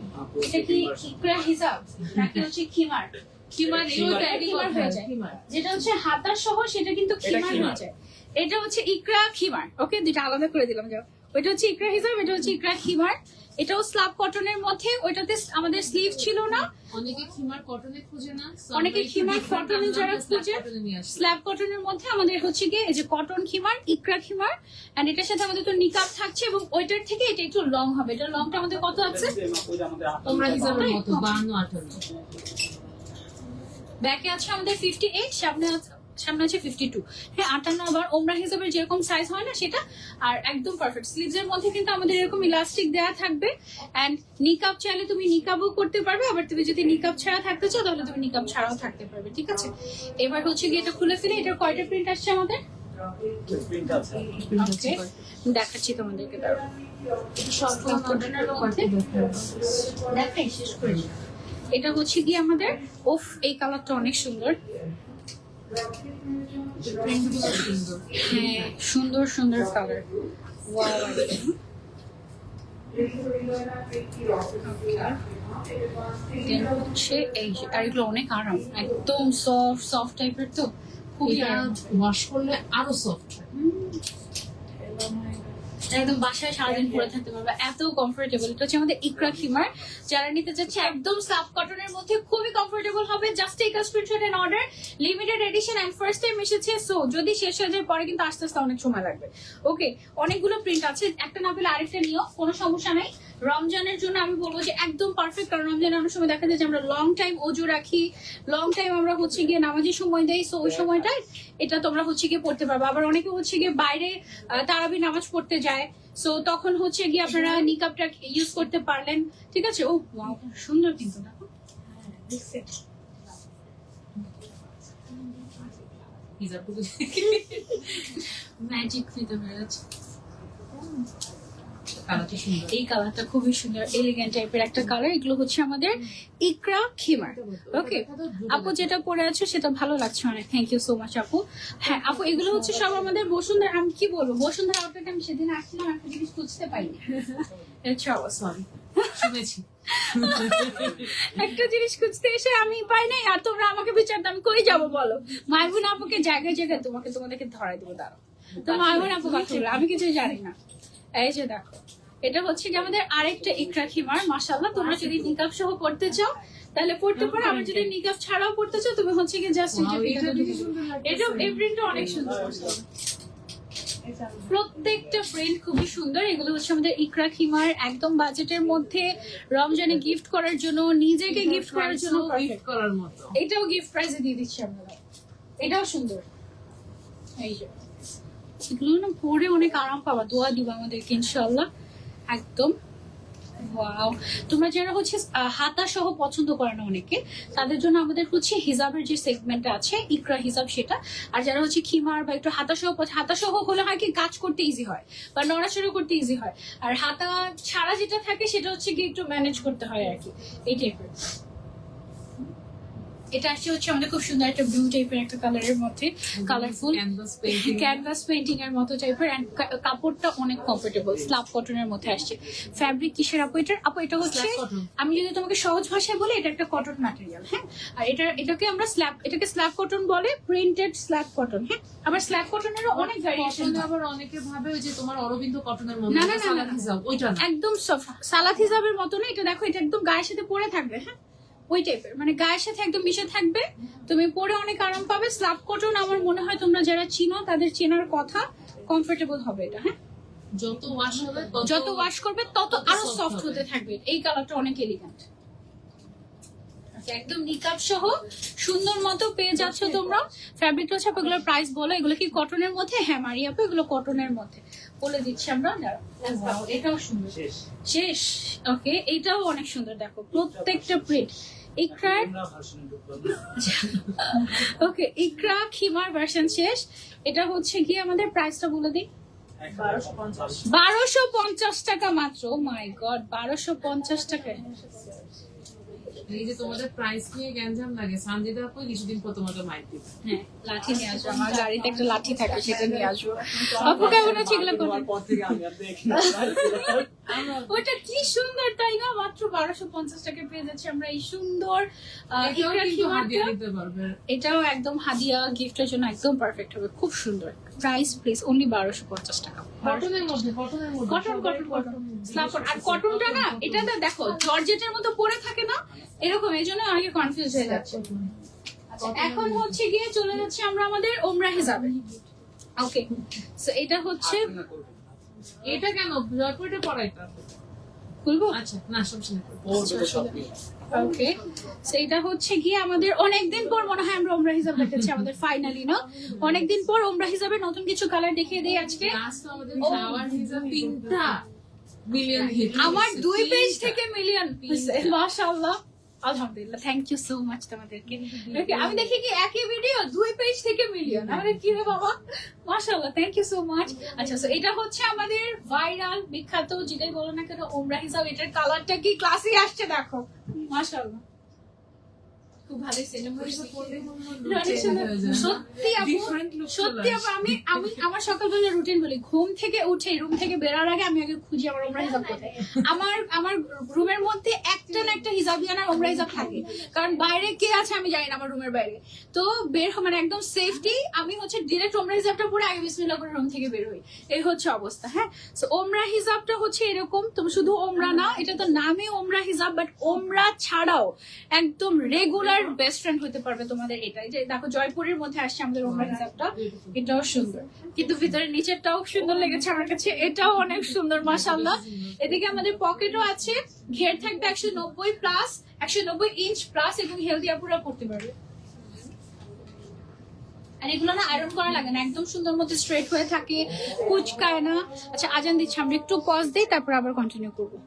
এটা কি ইকরা হিসাব নাকি হচ্ছে খিমার? খিমার, ওটা খিমার হয়ে যায়। যেটা হচ্ছে হাতার সহ সেটা কিন্তু খিমার হয়ে যায়। এটা হচ্ছে ইকরা খিমার। ওকে, দুইটা আলাদা করে দিলাম। যাও, ওইটা হচ্ছে ইকরা হিসাব, এটা হচ্ছে ইকরা খিমার। এটাও স্ল্যাব কটনের মধ্যে, ওইটাতে আমাদের স্লিভ ছিল না। অনেকে খিমার কটনে খুঁজে না, অনেকে খিমার কটনে যারা খুঁজে, স্ল্যাব কটনের মধ্যে আমাদের হচ্ছে গিয়ে এই যে কটন খিমার, ইকরা খিমার। এন্ড এটার সাথে আমাদের তো নিকাব থাকছে এবং ওইটার থেকে এটা একটু লং হবে। এটা লংটা আমাদের কত আছে? তোমরা হিসাবের মতো 52-58। ব্যাকে আছে আমাদের 58, সামনে আছে 52। হ্যাঁ, 58 আবার ওমরা হিসাবে যেরকম সাইজ হয় না সেটা, আর একদম পারফেক্ট। স্লিভস এর মধ্যে কিন্তু আমাদের এরকম ইলাস্টিক দেওয়া থাকবে। এন্ড নিকাব চাইলে তুমি নিকাবও করতে পারবে, আবার তুমি যদি নিকাব ছাড়া থাকতে চাও তাহলে তুমি নিকাব ছাড়াও থাকতে পারবে, ঠিক আছে? এবার হচ্ছে গিয়ে এটা খুলে ফেলে। এটার কয়টা প্রিন্ট আসছে আমাদের? Okay, দেখাচ্ছি তোমাদেরকে। দাঁড়াও, দেখাই শেষ করে। এটা হচ্ছে গিয়ে আমাদের, ওফ এই কালারটা অনেক সুন্দর। হ্যাঁ, সুন্দর সুন্দর কালার। ওয়াও, হচ্ছে এই যে, আর এগুলো অনেক আরাম, একদম সফট সফট টাইপের, তো খুবই এটা আরাম। ওয়াশ করলে আরো সফট। একদম বাসায় সারাদিন পরে থাকতে পারবে, এত কমফোর্টেবল। এটা হচ্ছে আমাদের ইকরা খিমার। যারা নিতে চাচ্ছে একদম স্ল্যাব কটনের মধ্যে খুবই কমফোর্টেবল হবে, just take a screenshot and order. Limited edition and first time এসেছে, সো যদি শেষ হয়ে যায় পরে কিন্তু আস্তে আস্তে অনেক সময় লাগবে। ওকে, অনেকগুলো প্রিন্ট আছে, একটা না পেলে আরেকটা নিও, কোনো সমস্যা নাই। রমজানের জন্য আমি বলবো যে একদম পারফেক্ট, কারণ রমজানে অনেক সময় দেখা যায় যে আমরা লং টাইম ওযু রাখি, লং টাইম আমরা হচ্ছে গিয়ে নামাজের সময় দেই, সো ওই সময়টায় এটা তোমরা হচ্ছে গিয়ে পড়তে পারবে। আবার অনেকে হচ্ছে গিয়ে বাইরে তারাবি নামাজ পড়তে যায়, সো তখন হচ্ছে গিয়ে আপনারা নিকাবটা ইউজ করতে পারলেন, ঠিক আছে? ও ওয়াও, সুন্দর কিন্তু, দেখো হিজাবগুলো ম্যাজিক ফিতে হয়ে যাচ্ছে। কালারটা সুন্দর। এই কালারটা খুবই সুন্দর, এলিগেন্ট টাইপের একটা কালার। এগুলো হচ্ছে আমাদের ইকরা খিমার। ওকে, আপু যেটা পরে আছো সেটা ভালো লাগছে অনেক, থ্যাংক ইউ সো মাচ আপু। হ্যাঁ আপু, এগুলো হচ্ছে সব আমাদের বসুন্ধরা। আমি কি বলবো, বসুন্ধরা আউটলেটে আমি সেদিন আসছিলাম, একটা জিনিস খুঁজতে পাইনি। সরি, শুনেছি। একটা জিনিস খুঁজতে এসে আমি পাই নাই, আর তোমরা আমাকে বিচারতে আমি কই যাবো বলো? মাইবুন আপুকে জায়গায় জায়গায় তোমাদেরকে ধরাই দেবো, দাঁড়াও। তো মাইবুন আপু কথা বলে, আমি কিছু জানি না। এই যে দেখো, এটা হচ্ছে যে আমাদের আরেকটা ইকরা খিমার। মাশাআল্লাহ, তোমরা যদি নিকাব সহ পড়তে চাও তাহলে পড়তে পারো, আবার যদি নিকাব ছাড়াও পড়তে চাও তুমি হচ্ছে কি জাস্ট এটা এই প্রিন্টটা অনেক সুন্দর। প্রত্যেকটা প্রিন্ট খুবই সুন্দর। এগুলো হচ্ছে আমাদের ইকরা খিমার, একদম বাজেটের মধ্যে রমজানে গিফট করার জন্য, নিজেকে গিফট করার জন্য গিফট করার মতো। এটাও গিফট প্রাইজে দিয়ে দিচ্ছি আমরা। এটাও সুন্দর। এই যে এগুলো না পরে অনেক আরাম পাবা, দোয়া দিবা আমাদেরকে ইনশাআল্লাহ। একদম ওয়াও। তোমরা যারা হচ্ছে হাতা সহ পছন্দ করে না অনেকে, তাদের জন্য আমাদের হচ্ছে হিজাবের যে সেগমেন্টটা আছে ইকরা হিজাব সেটা। আর যারা হচ্ছে খিমার বা একটু হাতা সহ হলে হয় কি কাজ করতে ইজি হয় বা নড়াচড়া করতে ইজি হয়, আর হাতা ছাড়া যেটা থাকে সেটা হচ্ছে কি একটু ম্যানেজ করতে হয় আর কি, এই টাইপের। এটা আসছে হচ্ছে আমাদের খুব সুন্দর একটা ব্লু টাইপের একটা কালারের মধ্যে, কালারফুল ক্যানভাস পেইন্টিং এর মতো টাইপের, এন্ড কাপড়টা অনেক কমফোর্টেবল, স্ল্যাব কটনের মধ্যে আসছে। ফ্যাব্রিক কিসের আপু এটার? আপু এটা হচ্ছে, আমি যদি তোমাকে সহজ ভাষায় বলি, এটা একটা কটন ম্যাটেরিয়াল, হ্যাঁ। আর এটাকে স্ল্যাব কটন বলে, প্রিন্টেড স্ল্যাব কটন, হ্যাঁ। আবার স্ল্যাব কটনেরও অনেক ভ্যারিয়েশন। আবার অনেকে ভাবে ওই যে তোমার অরবিন্দ কটনের মধ্যে না না না সালাদ হিজাব, ওইটা না। একদম সফট সালাদ হিসাবের মতো না। এটা দেখো, এটা একদম গায়ের সাথে পরে থাকবে, হ্যাঁ, ওই টাইপের, মানে গায়ের সাথে একদম মিশে থাকবে, তুমি পরে অনেক আরাম পাবে। স্ল্যাব কটন আমার মনে হয় তোমরা যারা চিনো তাদের চেনার কথা, কমফোর্টেবল হবে এটা, হ্যাঁ। যত ওয়াশ করবে তত আরো সফট হতে থাকবে। এই কালারটা অনেক এলিগেন্ট, একদম নিকাব সহ সুন্দর মতো পেয়ে যাচ্ছ তোমরা। ফ্যাব্রিকটা হচ্ছে, এগুলোর প্রাইস বলো। এগুলো কি কটনের মধ্যে? হ্যাঁ মারিয়া আপু, এগুলো কটনের মধ্যে বলে দিচ্ছি আমরা। এটাও সুন্দর, শেষ। ওকে, এটাও অনেক সুন্দর, দেখো প্রত্যেকটা প্রিন্ট। ইকরার, ওকে, ইকরা খিমার ভার্সন শেষ। এটা হচ্ছে কি আমাদের প্রাইসটা বলে দিই, 1250 টাকা মাত্র। মাই গড, 1250 টাকা। এই যে তোমাদের প্রাইস নিয়ে গ্যাঞ্জাম লাগে, সানজিদা আপু কিছুদিন পর তোমাকে মাইক দিবে। হ্যাঁ, লাঠি নিয়ে আসবো, আমার গাড়িতে একটা লাঠি থাকে, সেটা নিয়ে আসবো। আপু কেমন আছে? এগুলো ওটা কি সুন্দর, তাই না? মাত্র 1250 টাকা পেয়ে যাচ্ছে আমরা এই সুন্দর ইকরা খিমারটা। এটাও একদম হাদিয়া গিফটের জন্য একদম পারফেক্ট হবে, খুব সুন্দর। প্রাইস প্লিজ অনলি 1250 টাকা। কটনের মধ্যে কটন স্ল্যাব। আর কটনটা না, এটা না দেখো জর্জেটের মতো পরে থাকে না এরকম, এই জন্য অনেকে কনফিউজ হয়ে যাচ্ছে। আচ্ছা, এখন হচ্ছে গিয়ে চলে যাচ্ছে আমরা আমাদের ওমরা হিসাবে। ওকে, সো এটা হচ্ছে, এটা কেন জয়পুরে পড়াইতা খুলবো? আচ্ছা না, সমস্যা নেই। ওকে, সো এটা হচ্ছে গিয়ে আমাদের অনেকদিন পর মনে হয় আমরা ওমরা হিসাব দেখেছি আমাদের ফাইনালি, না? অনেকদিন পর ওমরা হিসাবে নতুন কিছু কালার দেখিয়ে দেই আজকে। লাস্ট আমাদের শাওয়ার হিজাব 3টা মিলিয়ন হিট, আমার 2 পেজ থেকে মিলিয়ন হইছে, মাশাআল্লাহ, আলহামদুলিল্লাহ। থ্যাংক ইউ সো মাচ তোমাদেরকে। Okay, আমি দেখি কি একই ভিডিও 2 পেজ থেকে মিলিয়ন, আরে কি রে বাবা, মাশাআল্লাহ, থ্যাংক ইউ সো মাচ। আচ্ছা, সো এটা হচ্ছে আমাদের ভাইরাল বিখ্যাত, যেটাই বলো না কেন, ওমরা হিসাব। এটার কালারটা কি ক্লাসি আসছে দেখো, মাশাআল্লাহ, খুব ভালো সত্যি আপু, সত্যি আপু। আমি আমি আমার সকালবেলা রুটিন বলি, ঘুম থেকে উঠে রুম থেকে বেরোর আগে আমি আগে খুঁজি আমার ওমরা হিসাব কোথায়। আমার রুমের মধ্যে একটা না একটা হিজাবিয়ান আর ওমরা হিসাব থাকে, কারণ বাইরে কে আছে আমি জানি না আমার রুমের বাইরে। তো বের মানে একদম সেফটি, আমি হচ্ছে ডিরেক্ট ওমরা হিসাবটা পরে আগে বিসমিল্লাহ করে রুম থেকে বের হই, এই হচ্ছে অবস্থা, হ্যাঁ। সো ওমরা হিসাবটা হচ্ছে এরকম, তুমি শুধু ওমরা না, এটা তো নামে ওমরা হিসাব, বাট ওমরা ছাড়াও একদম রেগুলার বেস্ট ফ্রেন্ড হতে পারবে তোমাদের। এটাই যে দেখো জয়পুরের মধ্যে আসছে আমাদের ওমরা হিসাবটা, এটাও সুন্দর, কিন্তু ভিতরে নিচেরটাও সুন্দর লেগেছে আমার কাছে, এটাও অনেক সুন্দর মাশাআল্লাহ। এদিকে আমাদের পকেটও আছে, ঘের থাকবে 190 প্লাস, 190 ইঞ্চ প্লাস, এবং হেলদি আপুরা পড়তে পারবে। আর এগুলো না আয়রন করা লাগে না, একদম সুন্দর মতো স্ট্রেট হয়ে থাকে, কুচকায় না। আচ্ছা, আজান দিচ্ছি, আমরা একটু পজ দিই, তারপর আবার কন্টিনিউ করবো।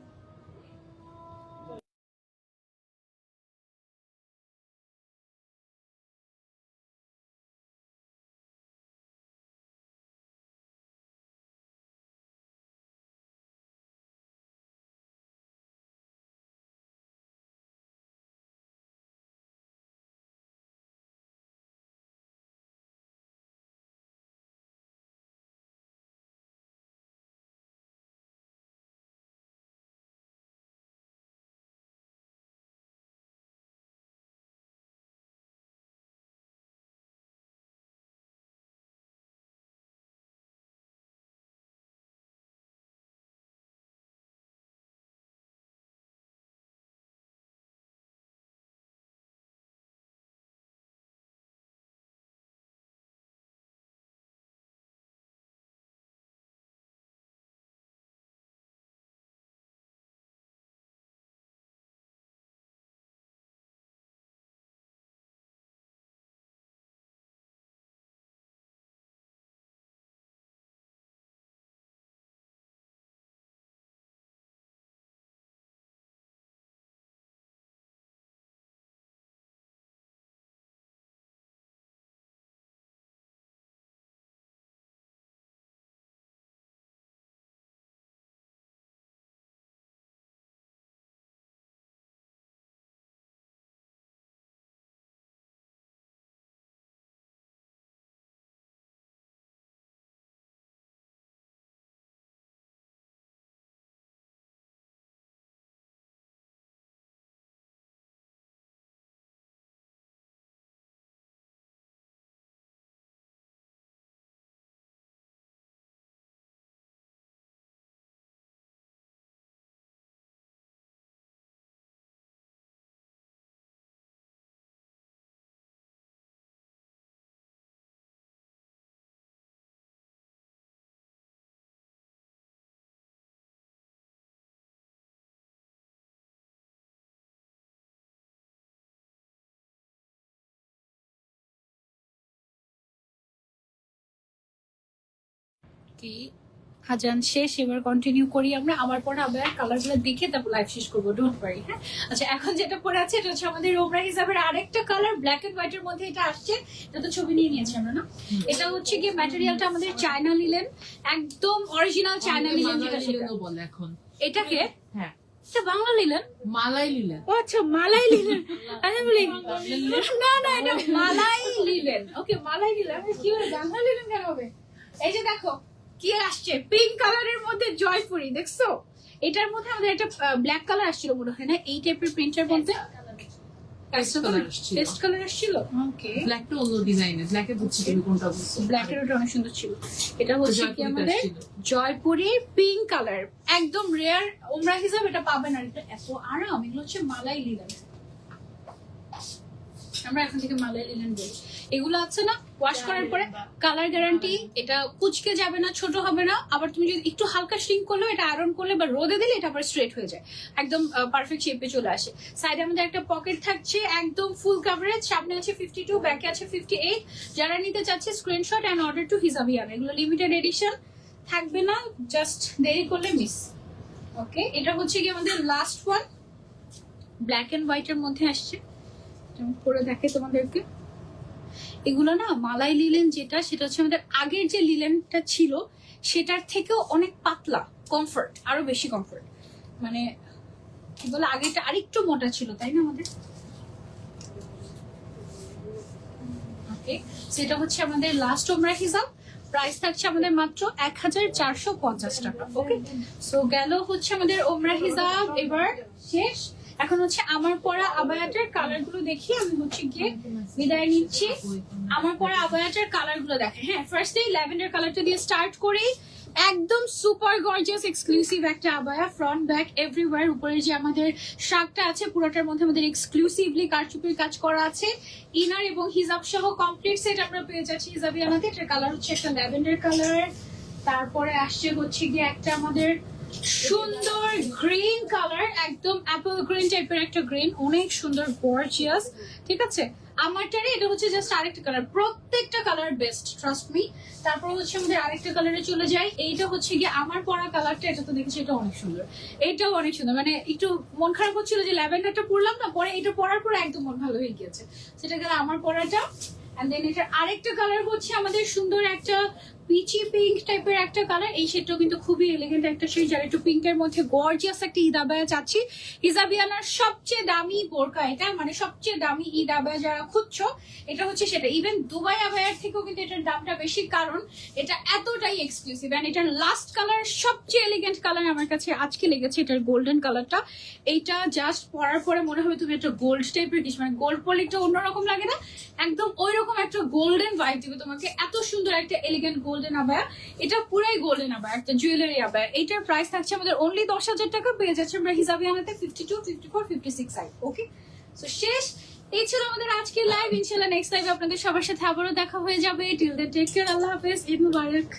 ওকে, আজান শেষ, এবার কন্টিনিউ করি আমরা। আমার পরে আবার কালারগুলো দেখে তারপর লাইভ শেষ করবো, ডোন্ট ওয়ারি। হ্যাঁ, আচ্ছা এখন যেটা পরে আছে এটা হচ্ছে আমাদের ওমরা হিসাবের আরেকটা কালার, ব্ল্যাক এন্ড হোয়াইট এর মধ্যে এটা আসছে। এটা তো ছবি নিয়ে নিয়েছি আমরা না? এটা হচ্ছে কি ম্যাটেরিয়ালটা আমাদের চায়না লিলেন, একদম অরিজিনাল চায়না লিলেন যেটা সেটা। লিলেনও বলে এখন এটাকে হ্যাঁ এটা বাংলা লিলেন? মালাই লিলেন। ও আচ্ছা, মালাই লিলেন। আমি বলি না না, এটা মালাই লিলেন। ওকে, মালাই লিলেন। আমি কি বলে বাংলা লিলেন কেন হবে? এই যে দেখো কি আসছে, পিঙ্ক কালারের মধ্যে জয়পুরি, দেখছো? এটার মধ্যে আমাদের একটা ব্ল্যাক কালার আসছিল মনে হয় না, এই টাইপের প্রিন্টের মধ্যে পেস্ট কালার আসছিল। পেস্ট কালার আসছিল। ওকে, ব্ল্যাকটা অন্য ডিজাইনের, ব্ল্যাকে বুঝছি তুমি কোনটা বলছো। ব্ল্যাক এর ওটা অনেক সুন্দর ছিল। এটা হচ্ছে কি জয়পুরিটা আমাদের আসছিল। জয়পুরের পিঙ্ক কালার, একদম রেয়ার ওমরা হিসাবে এটা পাবেন। আর এটা এত আরাম, এগুলো হচ্ছে মালাই লিলেন। আমরা এখন থেকে মালাই লিলেন বলি। এগুলো আছে না, ওয়াশ করার পরে কালার গ্যারান্টি, এটা কুচকে যাবে না, ছোট হবে না। আবার তুমি যদি একটু হালকা শ্রিঙ্ক করলেও, এটা আয়রন করলে বা রোদে দিলে এটা আবার স্ট্রেট হয়ে যায়, একদম পারফেক্ট শেপে চলে আসে। সাইডে আমাদের একটা পকেট থাকছে, একদম ফুল কভারেজ। সামনে আছে 52, ব্যাকে আছে 58। যারা নিতে চাচ্ছে স্ক্রিনশট এন্ড অর্ডার টু হিজাবিয়ান। এগুলো লিমিটেড এডিশন, থাকবে না, জাস্ট দেরি করলে মিস। ওকে, এটা হচ্ছে কি আমাদের last one, black and white এর মধ্যে আসছে। পরে দেখে তোমাদেরকে, এগুলো না মালাই লিলেন যেটা, সেটা হচ্ছে আমাদের আগের যে লিলেনটা ছিল সেটার থেকেও অনেক পাতলা, কমফর্ট, আরো বেশি কমফর্ট। মানে কি বলে, আগেরটা আরেকটু মোটা ছিল, তাই না আমাদের? ওকে, সেটা হচ্ছে আমাদের লাস্ট ওমরা হিসাব। প্রাইস থাকছে আমাদের মাত্র 1450 টাকা। ওকে, সো গেল হচ্ছে আমাদের ওমরা হিসাব, এবার শেষ। এখন হচ্ছে আমার পরা আবায়াটার কালার গুলো দেখি, আমি হচ্ছে গিয়ে বিদায় নিচ্ছি। আমার পরা আবায়াটার কালার গুলো দেখে। হ্যাঁ, ফার্স্টে ল্যাভেন্ডার কালারটা দিয়ে স্টার্ট করি। একদম সুপার গর্জিয়াস এক্সক্লুসিভ একটা আবায়া, ফ্রন্ট ব্যাক এভরিওয়্যার। উপরে যে আমাদের শার্টটা আছে পুরোটার মধ্যে আমাদের এক্সক্লুসিভলি কারচুপির কাজ করা আছে। ইনার এবং হিজাব সহ কমপ্লিট সেট আমরা পেয়ে যাচ্ছি হিজাবিয়ানাতে। এটার কালার হচ্ছে একটা ল্যাভেন্ডার কালার, তারপরে আসছে হচ্ছে গিয়ে একটা আমাদের সুন্দর গ্রিন কালার, একদম অ্যাপল গ্রিন টাইপের একটা গ্রিন, অনেক সুন্দর গর্জিয়াস। ঠিক আছে, আমারটারে এটা হচ্ছে জাস্ট আরেকটা কালার, প্রত্যেকটা কালার বেস্ট, ট্রাস্ট মি। তারপর হচ্ছে আমাদের আরেকটা কালারে চলে যাই। এইটা হচ্ছে গিয়ে আমার পরা কালারটা, এটা তো দেখেছি, এটা অনেক সুন্দর, এটাও অনেক সুন্দর। মানে একটু মন খারাপ হচ্ছিল যে ল্যাভেন্ডারটা পরলাম না, পরে এটা পরার পরে একদম মন ভালো হয়ে গিয়েছে। সেটা গেল আমার পরাটা। এন্ড দেন এটার আরেকটা কালার হচ্ছে আমাদের সুন্দর একটা পিচি পিঙ্ক টাইপের একটা কালার। এই শেডটাও কিন্তু খুবই এলিগেন্ট একটা শেড, যারা একটু পিঙ্কের মধ্যে গর্জিয়াস একটা ঈদ আবায়া চাচ্ছি। হিজাবিয়ানার সবচেয়ে দামি বোরকা এটা, মানে সবচেয়ে দামি ঈদ আবায়া যারা খুঁজছো, এটা হচ্ছে সেটা। ইভেন দুবাই আবায়ার থেকেও কিন্তু এটার দামটা বেশি, কারণ এটা এতটাই এক্সক্লুসিভ। এন্ড এটার লাস্ট কালার, সবচেয়ে এলিগেন্ট কালার আমার কাছে আজকে লেগেছে, এটার গোল্ডেন কালারটা। এইটা জাস্ট পরার পরে মনে হবে তুমি একটা গোল্ড টাইপের কিছু, মানে গোল্ড পরলে একটু অন্যরকম লাগে না, একদম ওইরকম একটা গোল্ডেন ভাইব দিবে তোমাকে। এত সুন্দর একটা এলিগেন্ট গোল্ডেন আবায়া, এটা পুরাই গোল্ডেন আবায়া, একটা জুয়েলারি আবায়া। এটার প্রাইস থাকছে আমাদের অনলি 10,000 টাকা। পেয়ে যাচ্ছে আমরা হিজাবিয়ানাতে 52, 54, 56 সাইজ। ওকে, সো শেষ। এই ছিল আমাদের আজকের লাইভ। ইনশাআল্লাহ নেক্সট লাইভে আপনাদের সবার সাথে আবারও দেখা হয়ে যাবে। টিল দেন টেক কেয়ার, আল্লাহ হাফেজ, ঈদ মুবারক।